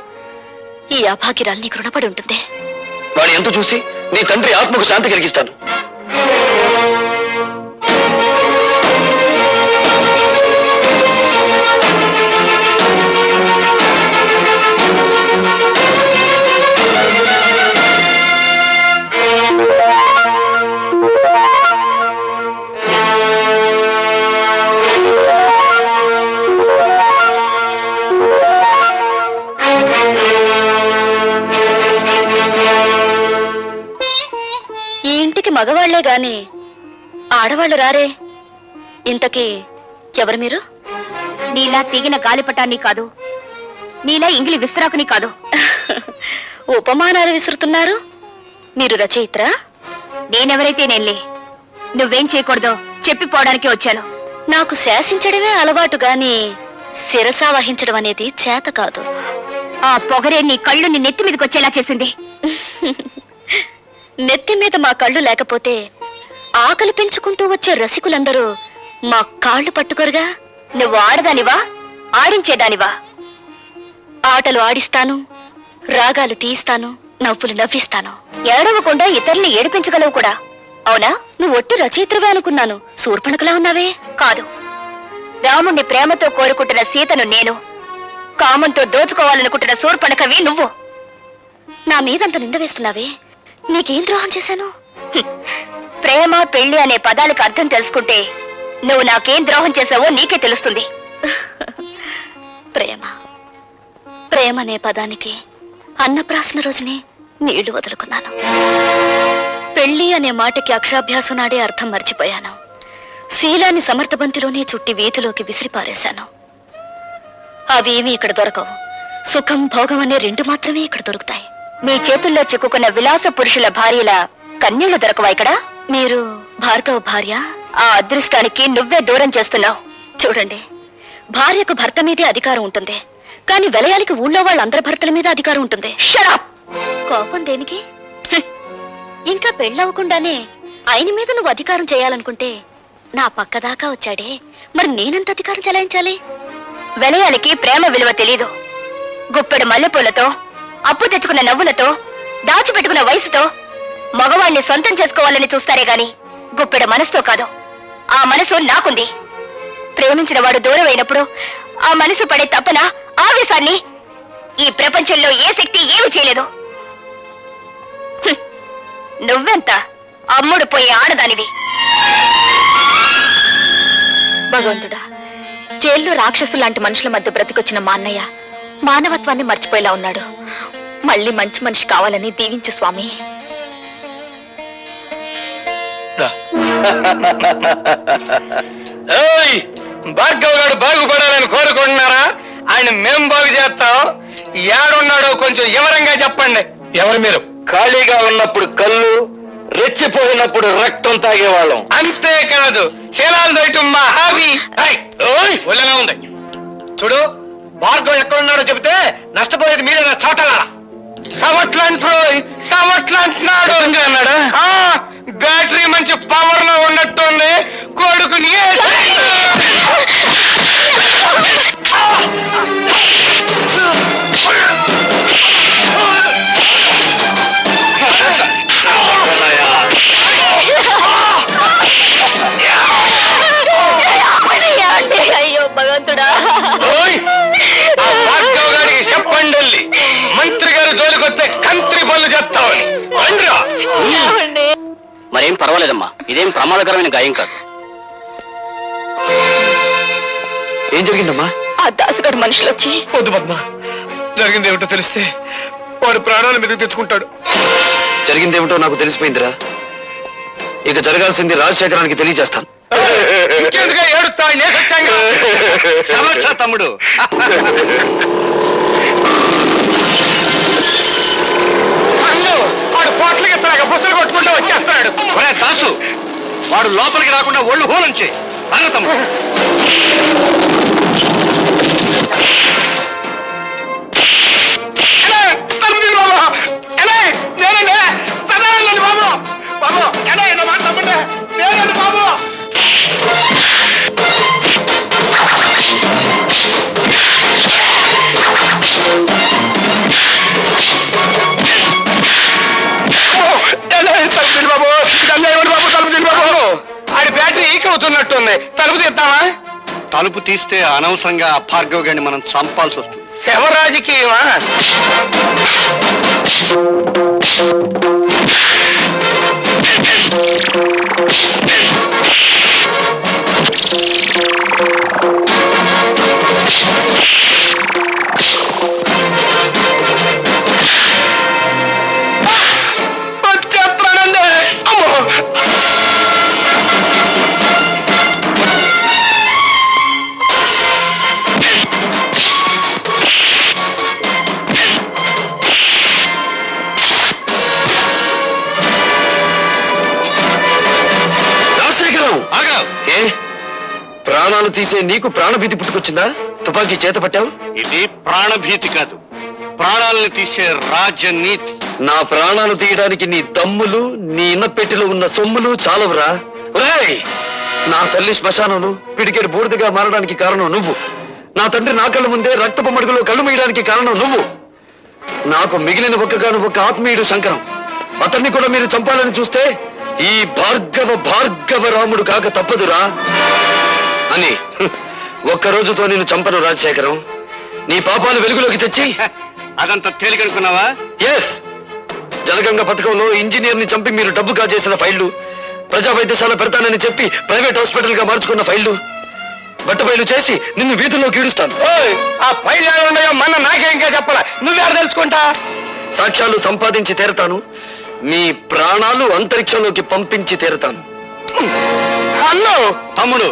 ఈ అభాగ్యరాలు నీకు రుణపడి ఉంటుంది. వాడి ఎంత చూసి నీ తండ్రి ఆత్మకు శాంతి కలిగిస్తాను. మగవాళ్లే గాని ఆడవాళ్లు రారే. ఇంతకీ ఎవరు మీరు? నీలా తీగిన గాలిపటాన్ని కాదు, నీలా ఇంగిలి విస్తరాకుని కాదు. ఉపమానాలు విసురుతున్నారు. మీరు రచయిత్రా? నేనెవరైతే నేనులే. నువ్వేం చేయకూడదో చెప్పిపోవడానికి వచ్చాను. నాకు శాసించడమే అలవాటు గాని శిరసా వహించడం అనేది చేత కాదు. ఆ పొగరే నీ కళ్ళు నీ నెత్తి మీదకి వచ్చేలా చేసింది. నెత్తి మీద మా కళ్ళు లేకపోతే ఆకలి పెంచుకుంటూ వచ్చే రసికులందరూ మా కాళ్ళు పట్టుకోరుగా. నువ్వు ఆడదానివా, ఆడించేదానివా? ఆటలు ఆడిస్తాను, రాగాలు తీయిస్తాను, నవ్వులు నవ్విస్తాను. ఏడవకుండా ఇతరుల్ని ఏడిపించగలవు కూడా. అవునా? నువ్వు ఒట్టు రచయిత్రవే అనుకున్నాను. శూర్పణఖలా ఉన్నావే. కాదు, రాముణ్ణి ప్రేమతో కోరుకుంటున్న సీతను నేను, కామంతో దోచుకోవాలనుకుంటున్న శూర్పణఖవి నువ్వు. నా మీదంత నింద వేస్తున్నావే, నీకేం ద్రోహం చేశాను? ప్రేమ పెళ్లి అనే పదాలకు అర్థం తెలుసుకుంటే నువ్వు నాకేం ద్రోహం చేశావో నీకే తెలుస్తుంది. ప్రేమ ప్రేమ అనే పదానికి అన్నప్రాసన రోజునే నీళ్లు వదులుకున్నాను. పెళ్లి అనే మాటకి అక్షాభ్యాసం నాడే అర్థం మర్చిపోయాను. శీలాన్ని సమర్థబంతిలోనే చుట్టి వీధిలోకి విసిరిపారేశాను. అవేమీ ఇక్కడ దొరకవు. సుఖం, భోగం అనే రెండు మాత్రమే ఇక్కడ దొరుకుతాయి. మీ చేతుల్లో చిక్కుకున్న విలాస పురుషుల భార్యల కన్యలు దొరకవా ఇక్కడ? మీరు భార్గవ భార్య? ఆ అదృష్టానికి నువ్వే దూరం చేస్తున్నావు. చూడండి, భార్యకు భర్త మీదే అధికారం ఉంటుంది, కానీ వెలయాలికి ఊళ్ళో వాళ్ళందరి భర్తల మీద అధికారం ఉంటుంది. షరాప్! కోపం దేనికి? ఇంకా పెళ్ళవకుండానే ఆయన మీద నువ్వు అధికారం చేయాలనుకుంటే నా పక్కదాకా వచ్చాడే, మరి నేనెంత అధికారం చెలాయించాలి? వెలయాలికి ప్రేమ విలువ తెలీదు. గుప్పెడు మల్లెపూలతో, అప్పు తెచ్చుకున్న నవ్వులతో, దాచిపెట్టుకున్న వయసుతో మగవాణ్ణి సొంతం చేసుకోవాలని చూస్తారే గాని గుప్పెడు మనసుతో కాదు. ఆ మనసు నాకుంది. ప్రేమించిన వాడు దూరం అయినప్పుడు ఆ మనసు పడే తపన, ఆవేశాన్ని ఈ ప్రపంచంలో ఏ శక్తి ఏమి చేయలేదు. నువ్వెంత అమ్ముడు పోయే ఆడదానివి. భగవంతుడా, జైల్లో రాక్షసు లాంటి మనుషుల మధ్య బ్రతికొచ్చిన మా అన్నయ్య మానవత్వాన్ని మర్చిపోయేలా ఉన్నాడు. మళ్ళీ మంచి మనిషి కావాలని దీవించు స్వామి. భార్గవ్ గారు బాగుపడాలని కోరుకుంటున్నారా? ఆయన మేం బాగు చేస్తాం. ఏడున్నాడో కొంచెం వివరంగా చెప్పండి. ఎవరు మీరు? ఖాళీగా ఉన్నప్పుడు కళ్ళు, రెచ్చిపోయినప్పుడు రక్తం తాగేవాళ్ళం. అంతేకాదు, శీలాలు దయటం మా హాబీ. ఒళ్ళగా ఉంది. చూడు, భార్గవ్ ఎక్కడున్నాడో చెబితే నష్టపోయేది మీరేనా చోటలా? సమట్లంటున్నాడు అన్నాడు. బ్యాటరీ మంచి పవర్ లో ఉన్నట్టుంది. కొడుకుని అయ్యో భగవంతుడా, భార్గవ్ గారికి చెప్పండి, మంత్రి గారు జోలికొస్తే కంత్రి పనులు చేస్తామని. మరేం పర్వాలేదమ్మా, ఇదేం ప్రమాదకరమైన గాయం కాదు. ఏం జరిగిందమ్మా? ఆ దాసుగారు మనుషులు వచ్చి. వద్దు పద్మ, జరిగిందేమిటో తెలిస్తే వాడు ప్రాణాల మీద తెచ్చుకుంటాడు. జరిగిందేమిటో నాకు తెలిసిపోయిందిరా. ఇక జరగాల్సింది రాజశేఖరానికి తెలియజేస్తాను. ఏడుస్తా తమ్ముడు. వాడు పోట్లకి బుసలు కొట్టుకుంటూ వచ్చేస్తాడు. దాసు, వాడు లోపలికి రాకుండా ఒళ్ళు హోలంచే తమ్ముడు. ఆడి బ్యాటరీ ఈక్ అవుతున్నట్టుంది. తలుపు తీద్దామా? తలుపు తీస్తే అనవసరంగా భార్గవ్ గారిని మనం చంపాల్సి వస్తుంది. శవ రాజకీయమా? శివరాం ఆగా. ఏ ప్రాణాలు తీసే నీకు ప్రాణభీతి పుట్టుకొచ్చిందా? తుపాకీ చేత పట్టావు. ఇది ప్రాణభీతి కాదు, ప్రాణాలను తీసే రాజనీతి. నా ప్రాణాలు తీయడానికి నీ దమ్ములు, నీ ఇన్నపెట్టిలో ఉన్న సొమ్ములు చాలవురా. ఒరేయ్, నా తల్లి శ్మశానంలో పిడికెడు బూడిదగా మారడానికి కారణం నువ్వు. నా తండ్రి నా కళ్ళ ముందే రక్తపు మడుగులో కళ్ళు మూయడానికి కారణం నువ్వు. నాకు మిగిలిన ఒక్కగాను ఒక ఆత్మీయుడు శంకరం. అతన్ని కూడా మీరు చంపాలని చూస్తే ఈ భార్గవ రాముడు కాక తప్పదురా అని ఒక్కరోజుతో నేను చంపను రాజశేఖరం. నీ పాపాలు వెలుగులోకి తెచ్చి అదంతా తేలికనుకున్నావా? ఎస్, జలగంగ పథకంలో ఇంజనీర్ ని చంపి మీరు డబ్బు కాజేసిన ఫైళ్లు, ప్రజా వైద్యశాల పెడతానని చెప్పి ప్రైవేట్ హాస్పిటల్ గా మార్చుకున్న ఫైళ్లు, బట్టబయలు చేసి నిన్ను వీధుల్లో కీడుస్తాను. ఆ ఫైల్ ఏమన్నాయో మన నాకే ఇంకా చెప్పాలా, నువ్వెవరు తెలుసుకుంటా? సాక్ష్యాలు సంపాదించి తీరతాను, మీ ప్రాణాలు అంతరిక్షంలోకి పంపించి తీరతాను. అన్నో తమ్ముడు,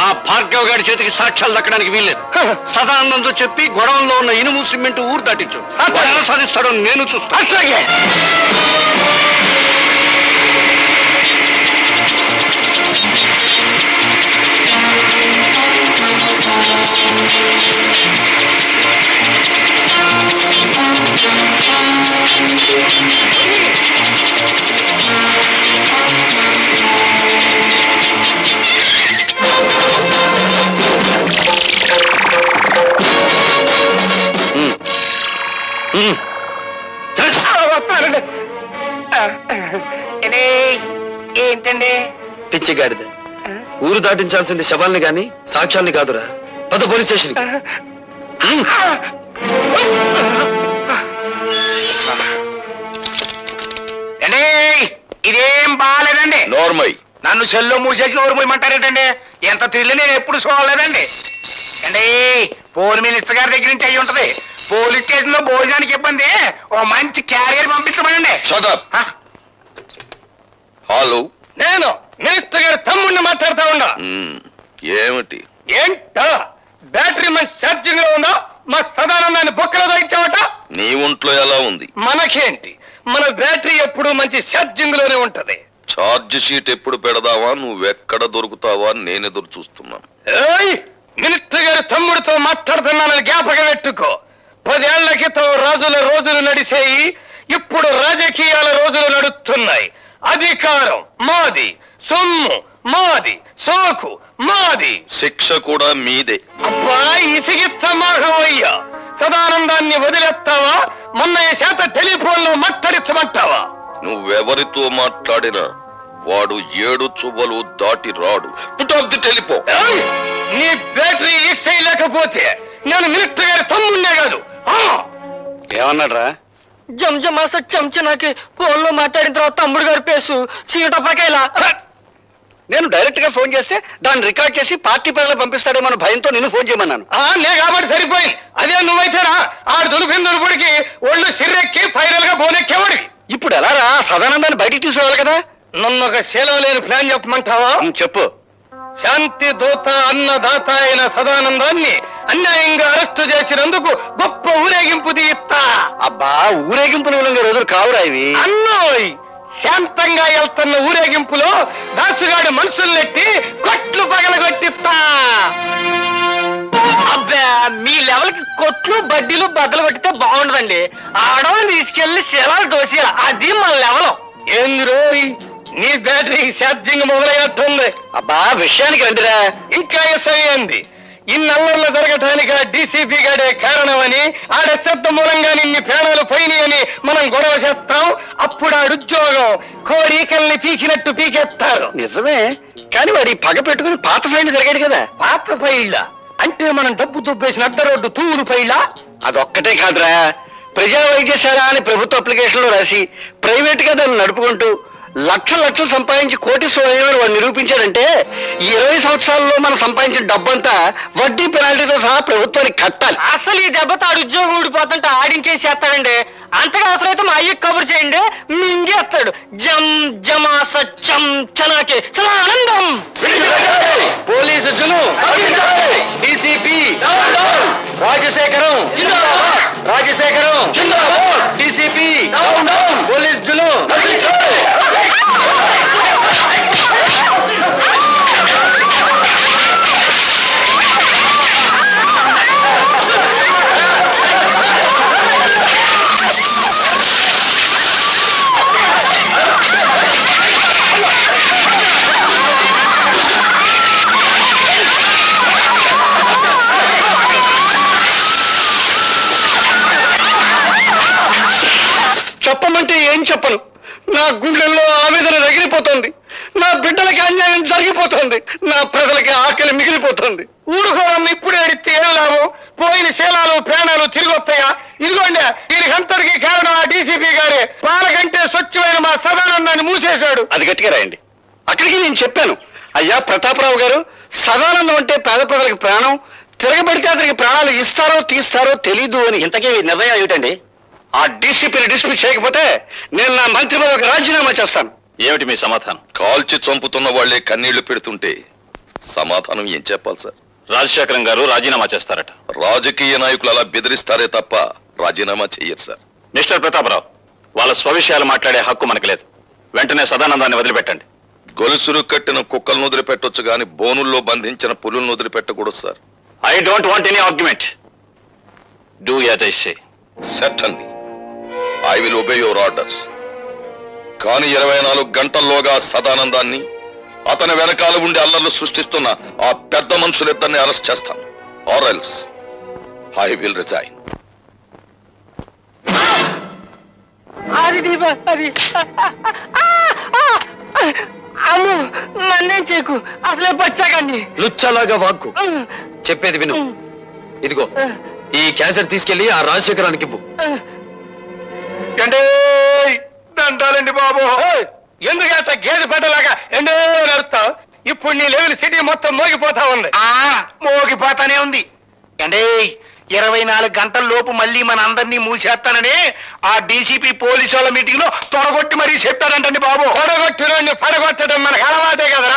ఆ భార్గవ్ గారి చేతికి సాక్ష్యాలు దక్కడానికి వీల్లేదు. సదానందంతో చెప్పి గొడవల్లో ఉన్న ఇనుము సిమెంట్ ఊరు దాటించు. వాడు ఎలా సాధిస్తాడో నేను చూస్తాను. అట్లాగే. వస్తానండి. ఏంటండి? పిచ్చిగాడిద, ఊరు దాటించాల్సింది శవాల్ని గాని సాక్ష్యాల్ని కాదురా. పద పోలీస్ స్టేషన్. ఇదేం బాగాలేదండి. నోర్మై. నన్ను సెల్లో మూసేసి నోరు మూయమంటారేటండి? ఎంత తిరిగి నేను ఎప్పుడు చూడలేదండి. అండి, పోలీస్ మినిస్టర్ గారి దగ్గర నుంచి అయ్యి ఉంటది. పోలీస్ స్టేషన్ లో భోజనానికి ఇబ్బంది, ఓ మంచి క్యారియర్ పంపించమనండి. హలో, నేను మినిస్టర్ గారి తమ్ముడిని మాట్లాడుతా ఉన్నా. ఏమిటి? ఏంట బ్యాటరీ మంచి ఛార్జింగ్ లో ఉందా? మా సదానందాన్ని బొక్కలో దయించావట. నీ ఒంట్లో ఎలా ఉంది? మనకేంటి, మన బ్యాటరీ ఎప్పుడు మంచి ఛార్జింగ్ లోనే ఉంటది. ఛార్జ్ షీట్ ఎప్పుడు పెడదావా, నువ్వెక్కడ దొరుకుతావా నేను ఎదురు చూస్తున్నా. ఏయ్, మినిస్టర్ గారి తమ్ముడితో మాట్లాడుతున్నానని జ్ఞాపకం పెట్టుకో. 10 ఏళ్ల క్రితం రాజుల రోజులు నడిచేయి, ఇప్పుడు రాజకీయాల రోజులు నడుస్తున్నాయి. అధికారం మాది, సొమ్ము మాది, సోకు మాది, శిక్ష కూడా మీదే. అబ్బా ఇసిగిచ్చమాహయ్యా. సదానందాన్ని వదిలేస్తావా? మొన్నయ్య చేత టెలిఫోన్ లో మాట్లాడించమంటావా? నువ్వెవరితో మాట్లాడినా వాడు 7 చువ్వలు దాటి రాడు. Put off the telephone. ఏయ్, నీ బ్యాటరీ ఎక్సై లేకపోతే నేను మినిస్టర్ గారి తమ్ముడినే కాదు. ఏమన్నాడ్రా? జంజమాస చెంచనాకి ఫోన్ లో మాట్లాడిన తర్వాత తమ్ముడు గారి పేసు చీటపకేలా. నేను డైరెక్ట్ గా ఫోన్ చేస్తే దాన్ని రికార్డ్ చేసి పార్టీ ప్రజలకు పంపిస్తాడేమో భయంతో నేను ఫోన్ చేయమన్నాను. నే కాబట్టి సరిపోయి. అదే నువ్వైతేరా ఆడు దులిపిందుడికి ఒళ్ళు సిర్రెక్కి ఫైనల్ గా బోనెక్కేవాడివి. ఇప్పుడు ఎలా రా సదానందాన్ని బయటికి తీసుకురావాలి కదా? నన్ను ఒక శీలం లేని ప్లాన్ చెప్పమంటావా? చెప్పు. శాంతి దూత అన్నదాత అయిన సదానందాన్ని అన్యాయంగా అరెస్టు చేసినందుకు గొప్ప ఊరేగింపు తీస్తా. అబ్బా, ఊరేగింపులు రోజులు కావురా ఇవి. అన్నోయ్, శాంతంగా వెళ్తున్న ఊరేగింపులో దాసుగాడు మనుషుల్నెట్టి కొట్లు పగలగొట్టిస్తా. అబ్బా, మీ లెవెల్ కి కొట్లు బడ్డీలు బద్దలు కొట్టితే బాగుండదండి. ఆడవాళ్ళని తీసుకెళ్లి శిలాలు దోసి, అది మన లెవెల్. ఏంది రోయ్, నీ బ్యాటరీ ఛార్జింగ్ మొదలయ్యట్టుంది. అబ్బా, విషయానికి రండిరా. ఇంకా ఎస్ఐ అంది. ఇన్నల్లర్లు జరగటానికి ఆ డీసీపీ గాడే కారణమని, ఆడ శబ్ద మూలంగా నిన్ని ప్రాణాలు పోయినాయని మనం గొడవ చేస్తాం. అప్పుడు ఆడుద్యోగం కోరికల్ని పీకినట్టు పీకేస్తారు. నిజమే, కానీ వాడి పగ పెట్టుకుని పాత ఫైల్ జరిగాడు కదా. పాత ఫైళ్ళ అంటే మనం డబ్బు దుబ్బేసిన అడ్డ రోడ్డు తూరు ఫైళ్ళ. అదొక్కటే కాదురా, ప్రజా వైద్యశాల అని ప్రభుత్వ అప్లికేషన్ లో రాసి ప్రైవేట్ గా దాన్ని నడుపుకుంటూ లక్షలు సంపాదించి కోటీశ్వరుడు వాడు నిరూపించాడంటే 20 సంవత్సరాల్లో మనం సంపాదించిన డబ్బంతా వడ్డీ పెనాల్టీతో సహా ప్రభుత్వానికి కట్టాలి. అసలు ఈ దెబ్బతో ఆడు ఉద్యోగం ఊడిపోతుంటే ఆడించేసేస్తాడండి. అంతగా అవసరమైతే మా అయ్యకి కబురు చేయండి, మింగేస్తాడు. జం జమాస చం చనాకి ఆనందం. Police DCP Rajasekharam, DCP police జులు. గుండెల్లో ఆవేదన రగిలిపోతుంది. నా బిడ్డలకి అన్యాయం జరిగిపోతుంది. నా ప్రజలకి ఆకలి మిగిలిపోతుంది. ఊరుకోవడం ఇప్పుడు ఎడితే ఏం లాభం? పోయిన శీలాలు ప్రాణాలు తిరిగి వస్తాయా? ఇదిగోండి, దీనికి అంతటికి కారణం ఆ డీసీపీ గారే. పాలకంటే స్వచ్ఛమైన మా సదానందాన్ని మూసేశాడు. అది గట్టిగా రాయండి. అక్కడికి నేను చెప్పాను, అయ్యా ప్రతాపరావు గారు, సదానందం అంటే పేద ప్రజలకు ప్రాణం, తిరగబడితే అతనికి ప్రాణాలు ఇస్తారో తీస్తారో తెలీదు అని. ఇంతకీ నిర్ణయం ఏమిటండి? ఆ డీసీపీని డిస్మిస్ చేయకపోతే నేను నా మంత్రి పదవికి రాజీనామా చేస్తాను. ఏమిటి మీ సమాధానం? కాల్చి చంపుతున్న వాళ్లే కన్నీళ్లు పెడుతుంటే సమాధానం ఏం చెప్పాలి సార్? రాజశేఖరం గారు రాజీనామా చేస్తారట. రాజకీయ నాయకులు అలా బెదిరిస్తారే తప్ప రాజీనామా చెయ్యరు సార్. మిస్టర్ ప్రతాపరావు, వాళ్ళ స్వవిషయాలు మాట్లాడే హక్కు మనకు లేదు. వెంటనే సదానందాన్ని వదిలిపెట్టండి. గొలుసులు కట్టిన కుక్కలను వదిలిపెట్టొచ్చు గాని బోనుల్లో బంధించిన పులులను వదిలిపెట్టకూడదు sir. I don't want any argument. Do as I say. Certainly. I will obey your orders. కానీ 24 గంటల్లోగా సదానందాన్ని, అతని వెనకాల ఉండి అల్లర్లు సృష్టిస్తున్న ఆ పెద్ద మనుషులిద్దరిని అరెస్ట్ చేస్తాను. Or else I will resign. అది అమ్ము, నన్నేం చేయకు, అసలే బచ్చాకండి. లుచ్చలాగా వాక్కు. చెప్పేది విను. ఇదిగో ఈ క్యాసెట్ తీసుకెళ్లి ఆ రాజశేఖరానికి ఇవ్వు. దండాలండి బాబు. ఎందుకంత గేదె పెట్టలాగా ఎండో నడుస్తావు? ఇప్పుడు నీ లెవెల్ సిటీ మొత్తం మోగిపోతా ఉంది. మోగిపోతానే ఉంది. అంటే 24 గంటల లోపు మళ్ళీ మన అందరినీ మూసేస్తానని ఆ డీసీపీ పోలీసు వాళ్ళ మీటింగ్ లో తొడగొట్టి మరీ చెప్పారంటండి బాబు. తొడగొట్టిన పడగొట్టడం మనకు అలవాటే కదా.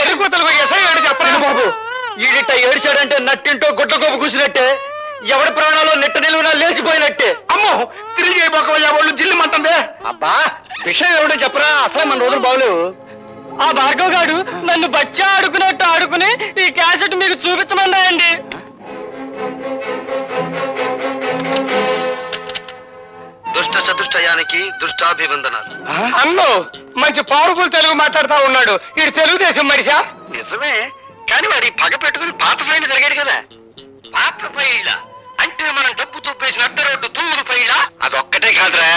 ఎరుగుతలకు ఎసయ్యాడు చెప్పలేదు బాబు. ఈడిట ఏడ్చాడంటే నట్టింటో గుడ్ల గోపు కూసినట్టే, ఎవడి ప్రాణాలు నెట్ట నిలువునా లేచిపోయినట్టే. అమ్మో, తిరిగి అయిపోకవయ్యా, వాళ్ళు జిల్లుమంటుందే. అబ్బా, విషయం ఏమిటో చెప్పరా? అసలే మన రోజులు బాగలేవు. ఆ భార్గవ్ గారు నన్ను బచ్చా ఆడుకున్నట్టు ఆడుకుని ఈ క్యాసెట్ మీకు చూపించమన్నాయండి. దుష్ట చతుష్టయానికి దుష్టాభివందనాలు. అన్నో, మంచి పవర్ఫుల్ తెలుగు మాట్లాడుతా ఉన్నాడు. ఇది తెలుగుదేశం మనిషా? నిజమే, కానీ వాడి పగ పెట్టుకుని పాత ఫైల్ జరిగాడు కదా. పాత పైళ్ళ అంటే మనం డబ్బు తొప్పేసిన అడ్డ రోడ్డు తూములు పైళ్ళ. అదొక్కటే కాదురా,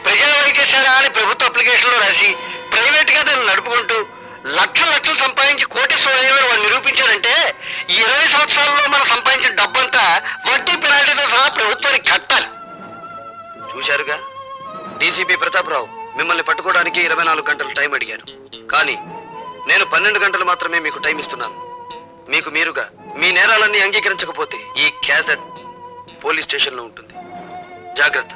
ప్రజల వైద్యశాల అని ప్రభుత్వ అప్లికేషన్ లో రాసి ప్రైవేట్ గా దాన్ని నడుపుకుంటూ లక్షలు సంపాదించి కోటీశ్వరులు వాళ్ళు నిరూపించారంటే ఈ 20 సంవత్సరాల్లో మనం సంపాదించిన డబ్బంతా వడ్డీ పెనాల్టీతో సహా ప్రభుత్వానికి కట్టాలి. చూశారుగా, డీసీపీ ప్రతాపరావు మిమ్మల్ని పట్టుకోవడానికి 24 గంటలు టైం అడిగారు. కానీ నేను 12 గంటలు మాత్రమే మీకు టైం ఇస్తున్నాను. మీకు మీరుగా మీ నేరాలన్నీ అంగీకరించకపోతే ఈ క్యాసెట్ పోలీస్ స్టేషన్ లో ఉంటుంది. జాగ్రత్త.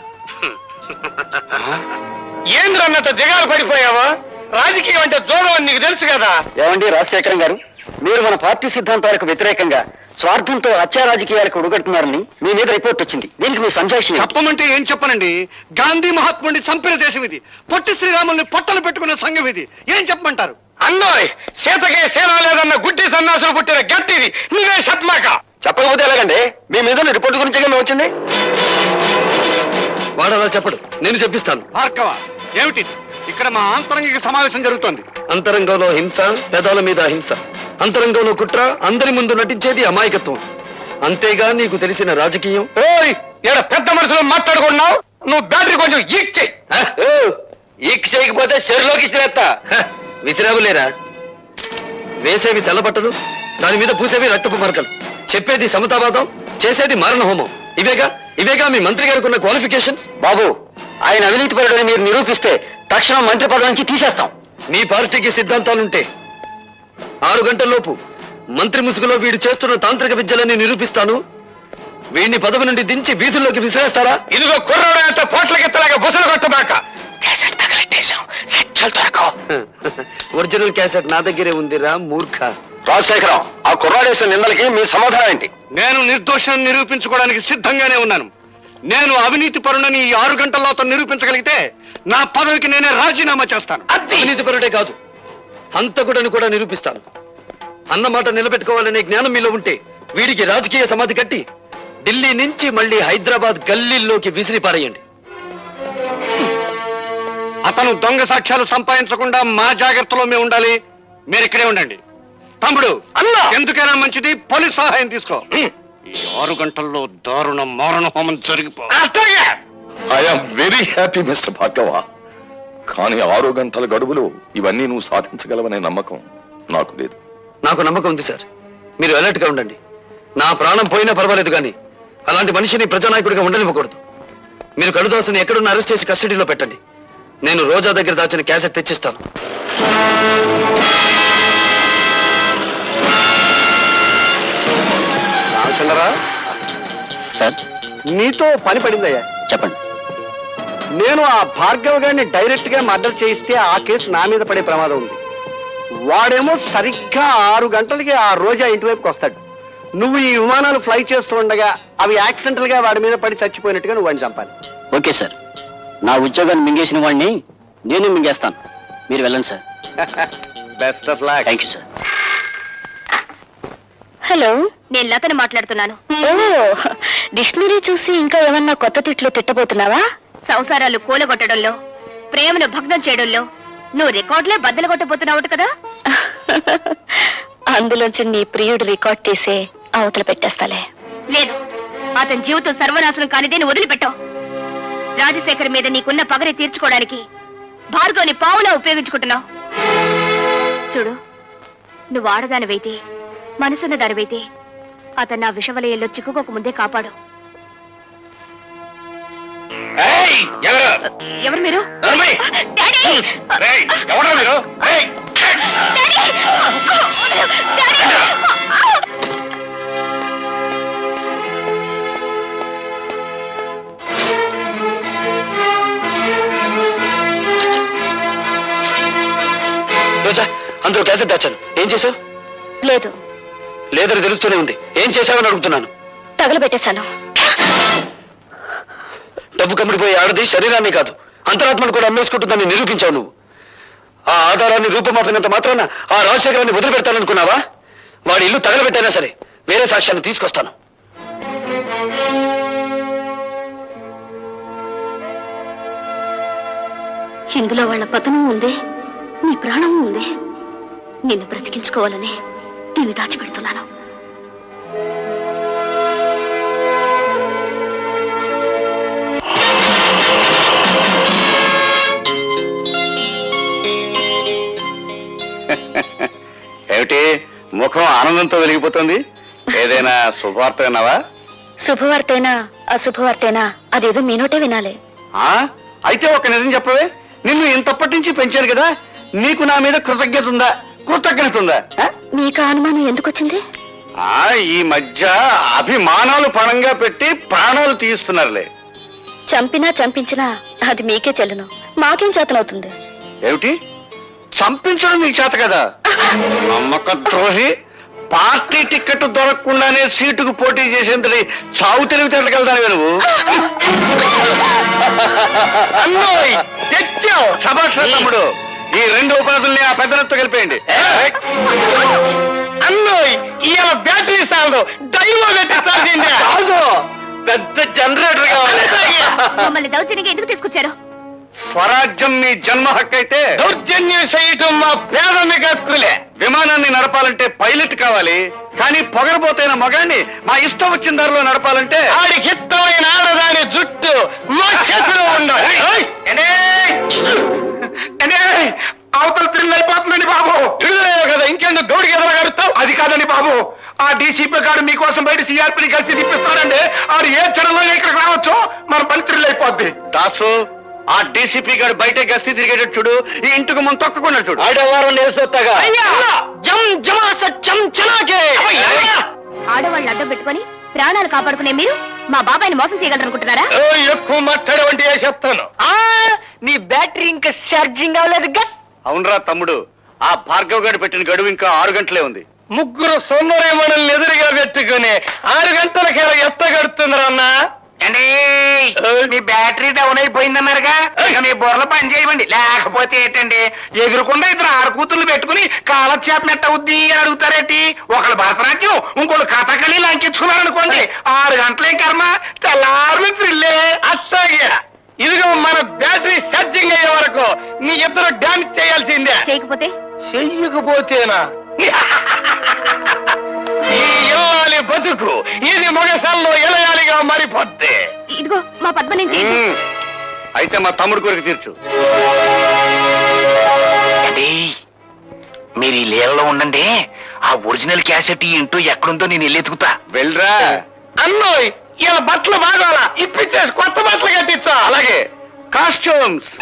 ఏంద్రన్నంత దిగాలు పడిపోయావా? రాజకీయం అంటే జోరం అని నీకు తెలుసు కదా. ఏమండి రాజశేఖరం గారు, మీరు మన పార్టీ సిద్ధాంతాలకు వ్యతిరేకంగా స్వార్థంతో హత్యా రాజకీయాలకు ఉడగడుతున్నారని మీ మీద రిపోర్ట్ వచ్చింది. దీనికి మీ సంజాయిషి చెప్పమంటే ఏం చెప్పనండి? గాంధీ మహాత్ముడిని చంపిన దేశం ఇది. పొట్టి శ్రీరాముల్ని పొట్టలు పెట్టుకున్న సంఘం ఇది. ఏం చెప్పమంటారు? అన్నోయ్, సీతకే సేన లేదన్న గుడ్డి సన్నాసులు పుట్టిన గట్టిది. నువ్వే చెప్పమాక. చెప్పకపోతే ఎలాగండి? మీ మీద రిపోర్ట్ గురించి మేము వచ్చింది. వాడు అలా చెప్పడు, నేను చెప్పిస్తాను. భార్గవ, ఏమిటి ఇక్కడ మా ఆంతరంగిక సమావేశం జరుగుతోంది? అంతరంగంలో హింస, పెదాల మీద హింస. అంతరంగంలో కుట్ర, అందరి ముందు నటించేది అమాయకత్వం. అంతేగా నీకు తెలిసిన రాజకీయం? ఓయ్, ఈడ పెద్ద మనుషులు మాట్లాడుకున్నావు. నువ్వు బ్యాటరీ కొంచెం ఈక్ చెయ్యి. ఈక్ చేయకపోతే చెరులోకి ఇచ్చిరేస్తా. విసిరావులేరా? వేసేవి తెల్లబట్టలు, దాని మీద పూసేవి రక్తపు మరకలు. చెప్పేది సమతావాదం, చేసేది మారణ హోమం. ఇవేగా మీ మంత్రి గారికి ఉన్న క్వాలిఫికేషన్స్. బాబు, ఆయన అవినీతి పరుడని మీరు నిరూపిస్తే తక్షణం మంత్రి పదవి నుంచి తీసేస్తాం. మీ పార్టీకి సిద్ధాంతాలుంటే 6 గంటల్లోపు మంత్రి ముసుగులో వీడు చేస్తున్న తాంత్రిక విద్యలని నిరూపిస్తాను. వీడిని పదవి నుండి దించి వీధుల్లోకి విసిరేస్తారా? ఇదిగో కుర్రాడు అంత పోట్ల గిత్తలాగా బుసలు కొట్టబాక. క్యాసెట్ తగలెట్టేశాం, లక్షలు దొరకవు. ఒరిజినల్ క్యాసెట్ నా దగ్గరే ఉందిరా మూర్ఖ. రాజశేఖరం, ఆ కుర్రాడేసిన నిందలకి మీ సమాధానం ఏంటి? నేను నిర్దోషాన్ని నిరూపించుకోవడానికి సిద్ధంగానే ఉన్నాను. నేను అవినీతి పరుణని ఈ 6 గంటల్లో అతను నిరూపించగలిగితే నా పదవికి నేనే రాజీనామా చేస్తాను. అవినీతి పరుడే కాదు, హంతకుడని కూడా నిరూపిస్తాను. అన్నమాట నిలబెట్టుకోవాలనే జ్ఞానం మీలో ఉంటే వీడికి రాజకీయ సమాధి కట్టి ఢిల్లీ నుంచి మళ్ళీ హైదరాబాద్ గల్లీల్లోకి విసిరి పారేయండి. అతను దొంగ సాక్ష్యాలు సంపాదించకుండా మా జాగ్రత్తలో మేము ఉండాలి. మీరు ఇక్కడే ఉండండి. తమ్ముడు, అన్నా, ఎందుకైనా మంచిది పోలీస్ సహాయం తీసుకో. ఈ 6 గంటల్లో దారుణ మారణ హోమం జరిగిపో. I'm very happy mister Bhargava. కానీ 6 గంటల గడువులో ఇవన్నీ నువ్వు సాధించగలవనే నమ్మకం నాకు లేదు. నాకు నమ్మకం ఉంది సార్. మీరు అలర్ట్ గా ఉండండి. నా ప్రాణం పోయినా పర్వాలేదు కానీ అలాంటి మనిషిని ప్రజానాయకుడిగా ఉండనివ్వకూడదు. మీరు కడుదాసుని ఎక్కడున్న అరెస్ట్ చేసి కస్టడీలో పెట్టండి. నేను రోజా దగ్గర దాచిన క్యాసెట్ తెచ్చిస్తాను. రామచంద్రరా సార్ నీతో పని పడిందయ్యా. చెప్పండి. నేను ఆ భార్గవ్ గారిని డైరెక్ట్ గా మర్డర్ చేయిస్తే ఆ కేసు నా మీద పడే ప్రమాదం ఉంది. వాడేమో సరిగ్గా 6 గంటలకి ఆ రోజా ఇంటి వైపుకి వస్తాడు. నువ్వు ఈ విమానాలు ఫ్లై చేస్తూ ఉండగా అవి యాక్సిడెంటల్ గా వాడి మీద పడి చచ్చిపోయినట్టుగా నువ్వు వాడిని చంపాలి. Okay sir. నా ఉద్యోగాన్ని మింగేసిన వాడిని నేను మింగేస్తాను. మీరు వెళ్ళండి sir. Best of luck. Thank you sir. Hello, నేను లతను మాట్లాడుతున్నాను. ఓ, డిక్షనరీ చూసి ఇంకా ఏమన్నా కొత్త తిట్లు తిట్టబోతున్నావా? సంసారాలు కూలగొట్టడంలో, ప్రేమను భగ్నం చేయడంలో నువ్వు రికార్డులే బద్దలు కొట్టబోతున్నావు కదా. అందులోంచి నీ ప్రియుడు రికార్డ్ తీసే అవతల పెట్టేస్తాలే. లేదు, అతని జీవితం సర్వనాశనం కానిదేని వదిలిపెట్టావు. రాజశేఖర్ మీద నీకున్న పగని తీర్చుకోవడానికి భార్గవ్ని పావులా ఉపయోగించుకుంటున్నావు. చూడు, నువ్వు ఆడదానివైతే, మనసున్న దానివైతే అతను నా విషవలయంలో చిక్కుకోక ముందే కాపాడు. ఎవరు మీరు? డాడీ! రోజా, అందులో క్యాసెట్ దాచాను. ఏం చేసావు? లేదు, లేదని తెలుస్తూనే ఉంది. ఏం చేశావని అడుగుతున్నాను. తగలబెట్టేశాను. డబ్బు కమ్మిడిపోయే ఆడది శరీరాన్ని కాదు, అంతరాత్మను కూడా అమ్మేసుకుంటుందని నిరూపించావు నువ్వు. ఆ ఆధారాన్ని రూపమాపినంత మాత్రాన ఆ రాజశేఖరాన్ని వదిలిపెడతాననుకున్నావా? వాడి ఇల్లు తగలబెట్టైనా సరే వేరే సాక్ష్యాన్ని తీసుకొస్తాను. ఇందులో వాళ్ళ పతనం ఉంది, నీ ప్రాణం ఉంది. నిన్ను బ్రతికించుకోవాలని దీన్ని దాచిపెడుతున్నాను. ఏమిటి ముఖం ఆనందంతో వెలిగిపోతుంది? ఏదైనా శుభవార్త విన్నావా? శుభవార్తేనా అశుభవార్తేనా అదేదో మీ నోటే వినాలి. అయితే ఒక నిజం చెప్పవే. నిన్ను ఇంతప్పటి నుంచి పెంచాను కదా, నీకు నా మీద కృతజ్ఞత ఉందా? కృతజ్ఞత ఉందా? నీకు అనుమానం ఎందుకు వచ్చింది? ఈ మధ్య అభిమానాలు పణంగా పెట్టి ప్రాణాలు తీస్తున్నారులే. చంపినా చంపించినా అది మీకే చెల్లును, మాకేం చేతనవుతుంది? ఏమిటి, చంపించడం నీకు చేత కదా? నమ్మక ద్రోహి. పార్టీ టికెట్ దొరకకుండానే సీటుకు పోటీ చేసేంతటి చావు తెలివితేటకెళ్తాను నువ్వు. శభాష్ తమ్ముడు. ఈ 2 ఉపాధుల్ని ఆ పెద్దలతో కలిపేయండి. బ్యాటరీ సాగు పెద్ద జనరేటర్ కావాలి. మమ్మల్ని దౌర్జన్యంగా ఎందుకు తీసుకొచ్చారు? స్వరాజ్యం నీ జన్మ హక్కు అయితే దౌర్జన్యం చేయటం మా ప్రాథమిక హక్కులే. విమానాన్ని నడపాలంటే పైలట్ కావాలి, కానీ పొగరబోతైన మగాన్ని మా ఇష్టం వచ్చిన దారిలో నడపాలంటే ఆడికి ఇష్టమైన ఆడదాని జుట్టు మా చేతిలో ఉండాలి. అవతల త్రిల్ అయిపోతుందండి బాబు. ఇళ్ళలేవు కదా, ఇంకెందుకు గౌడికి ఎదరగడుతావు? అది కాదండి బాబు, ఆ డీసీపీ గారు మీకోసం బయట సిఆర్పీని కలిసి తిప్పిస్తారండి. ఆడు ఏ క్షణంలో ఇక్కడికి రావచ్చు, మన పని త్రిల్ అయిపోద్ది. దాసు, ఆ డీసీపీ గారు బయట గస్తీ తిరిగేటట్టు చూడు, ఈ ఇంటికి ముందు తొక్కకున్నట్టు చూడు. ఆడవారం నేర్చొస్తాగా. ఆడవాళ్ళని అడ్డం పెట్టుకొని ప్రాణాలు కాపాడుకునే మీరు మా బాబాయిని మోసం చేయగలరనుకుంటున్నారా? ఎక్కువ మాట్లాడే వంటి చెప్తాను. నీ బ్యాటరీ ఇంకా ఛార్జింగ్ అవ్వలేదు. అవునరా తమ్ముడు, ఆ భార్గవ్ గారు పెట్టిన గడువు ఇంకా 6 గంటలే ఉంది. ముగ్గురు సోమరే మనల్ని ఎదురుగా పెట్టుకుని 6 గంటలకి ఎత్తగడుతున్నారన్నా. మీ బ్యాటరీ డౌన్ అయిపోయిందన్నారుగా, ఇక మీ బుర్రలు పని చేయమండి. లేకపోతే ఏంటండి, ఎదురుకుండా 2 ఆడకూతుర్లు పెట్టుకుని కాలక్షేపం ఎట్ట అవుద్ది అని అడుగుతారేంటి? ఒకళ్ళు భరతనాట్యం, ఇంకోళ్ళు కథకళి లంకించుకున్నారనుకోండి, 6 గంటలే కర్మ, తెల్లారు త్రిల్లే. అట్లాగే ఇదిగో మన బ్యాటరీ ఛార్జింగ్ అయ్యే వరకు నీ ఇద్దరు డాన్స్ చేయాల్సిందే. చేయకపోతే చెయ్యకపోతేనా ఈ ఇల్లాలి బతుకు ఇది మొగసాల్లో ఎలయాలిగా మారిపోద్ది. ఇదిగో మా పద్మ నుంచి అయితే మా తమ్ముడు కోరిక తీర్చు. మీరు ఈ లీలలో ఉండండి, ఆ ఒరిజినల్ క్యాసెట్ ఏంటో ఎక్కడుందో నేను వెళ్ళి ఎతుకుతా. వెళ్ళరా అన్నోయ్ ఇలా బట్టలు బాగాలా ఇప్పించేసి కొత్త బట్టలు కట్టించా. అలాగే కాస్ట్యూమ్స్.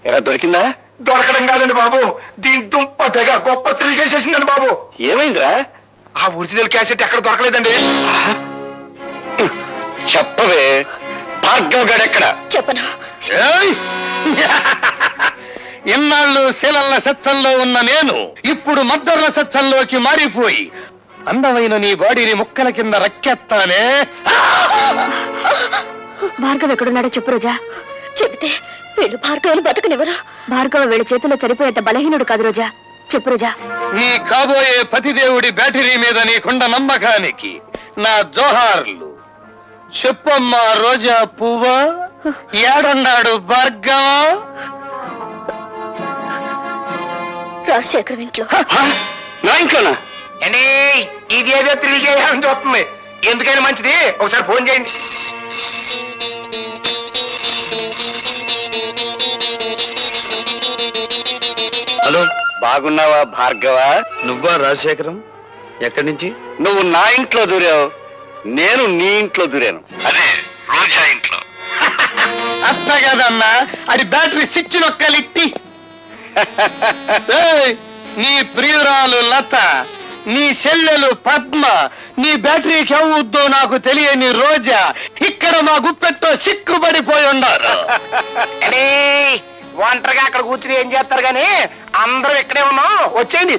ఎలా దొరికిందా? దొరకడం కాదండి బాబు, దీని దుంప తెగ గొప్ప తిరిగేసేసిందండి బాబు. ఏమైందిరా? ఆ ఒరిజినల్ క్యాసెట్ ఎక్కడ దొరకలేదండి. చెప్పవే, భార్గవ్ గారు ఎక్కడ? చెప్పను. ఇన్నాళ్ళు శీలల్ల సత్సంలో ఉన్న నేను ఇప్పుడు మద్దర్ల సత్సంలోకి మారిపోయి అందమైన నీ బాడీని ముక్కల కింద రక్కెత్తానే. భార్గవ్ ఎక్కడున్నాడో చెప్పు రోజా. చెబితే వీళ్ళు భార్గవులు బతకనివ్వరు. భార్గవ వీళ్ళ చేతిలో చనిపోయేంత బలహీనుడు కాదు రోజా. చెప్పు రోజా. నీ కాబోయే పతిదేవుడి బ్యాటరీ మీద నీకుండ నమ్మకానికి నా జోహార్లు. చెప్పమ్మా రోజా పువ్వా, ఏడున్నాడు భార్గవ? రాజశేఖరం ఇంట్లో. నా ఇంట్లోనా? అండి ఇదేదో తిరిగేయాలని చూస్తుంది. ఎందుకైనా మంచిది ఒకసారి ఫోన్ చేయండి. హలో, బాగున్నావా భార్గవ? నువ్వా రాజశేఖరం? ఎక్కడి నుంచి? నువ్వు నా ఇంట్లో దూరావు, నేను నీ ఇంట్లో దూరాను. అదే రోజా ఇంట్లో. అత్త కదన్నా, అది బ్యాటరీ స్విచ్ నొక్కలిట్టి. ఏయ్, నీ ప్రియురాలు లత, నీ చెల్లెలు పద్మ, నీ బ్యాటరీకి అవుద్దో నాకు తెలియని రోజా ఇక్కడ మా గుప్పెట్టో సిక్కుపడిపోయి ఉన్నారు. ఒంటరిగా అక్కడ కూర్చుని ఏం చేస్తారు గాని అందరూ ఇక్కడే ఉన్నాం, వచ్చేయండి.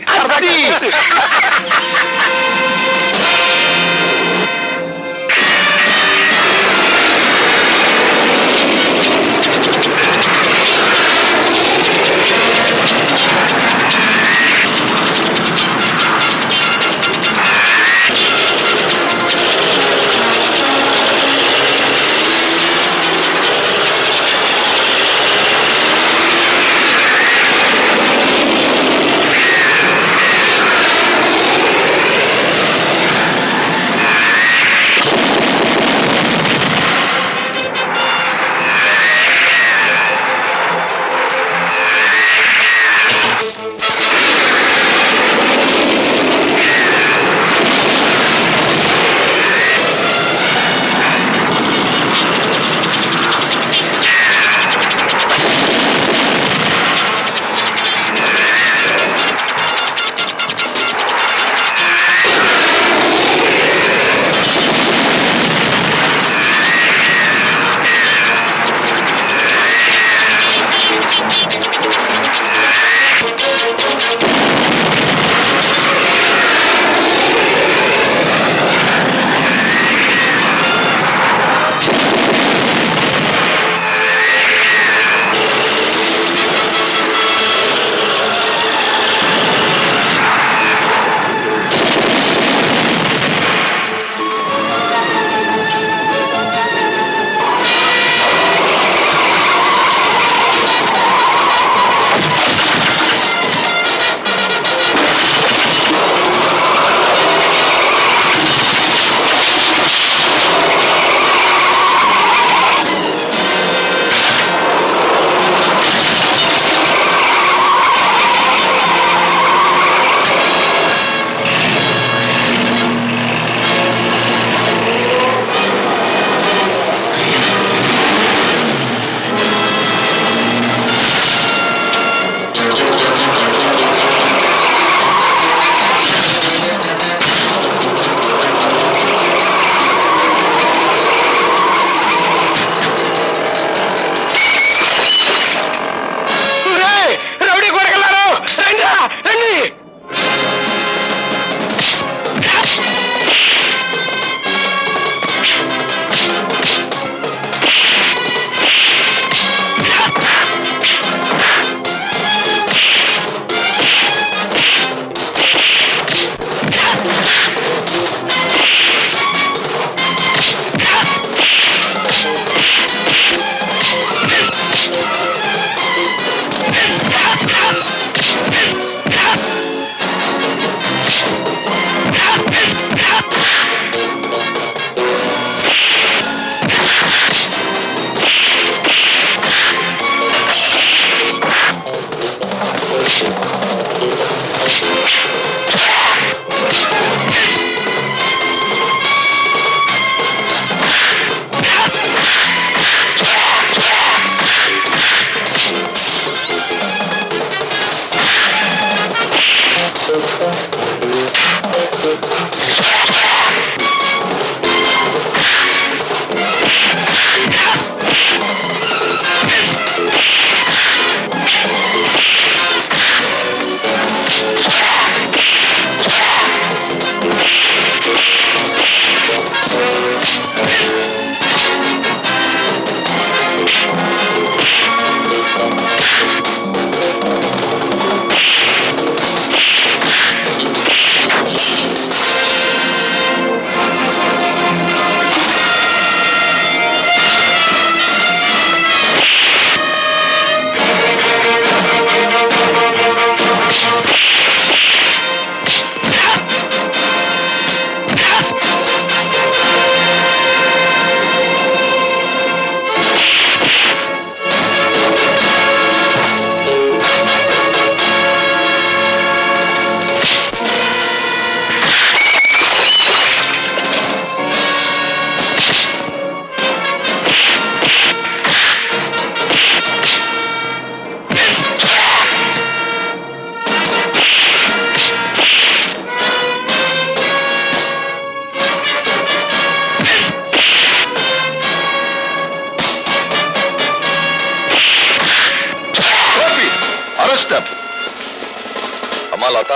అమ్మా లత,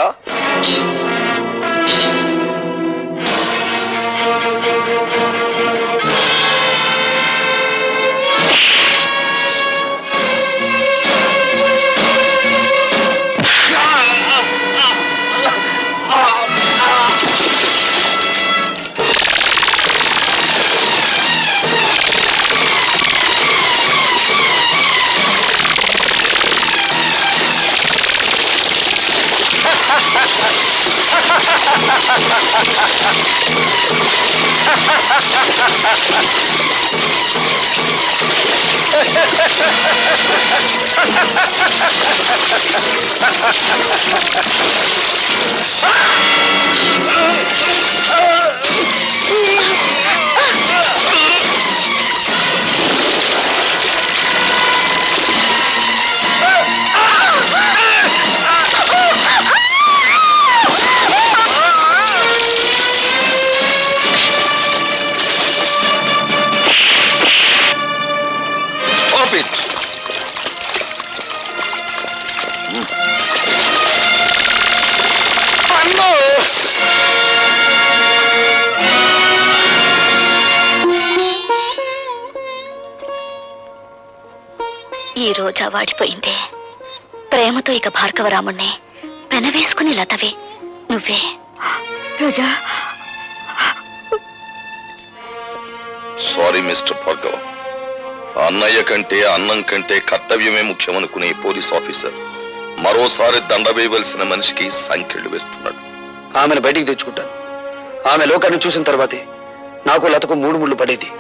stop it. ఈ రోజా వాడిపోయిందే. ప్రేమతో ఇక భార్గవరాముణ్ణి పెనవేసుకుని లతవే నువ్వే. రోజా, సారీ మిస్టర్ భార్గవ. అన్నయ్య కంటే అన్నం కంటే కర్తవ్యమే ముఖ్యమనుకునే పోలీస్ ఆఫీసర్ మరోసారి దండ వేయవలసిన మనిషికి సంఖ్యలు వేస్తున్నాడు. ఆమెను బయటికి తెచ్చుకుంటాను. ఆమె లోకాన్ని చూసిన తర్వాతే నాకు లతకు 3 ముళ్ళు పడేది.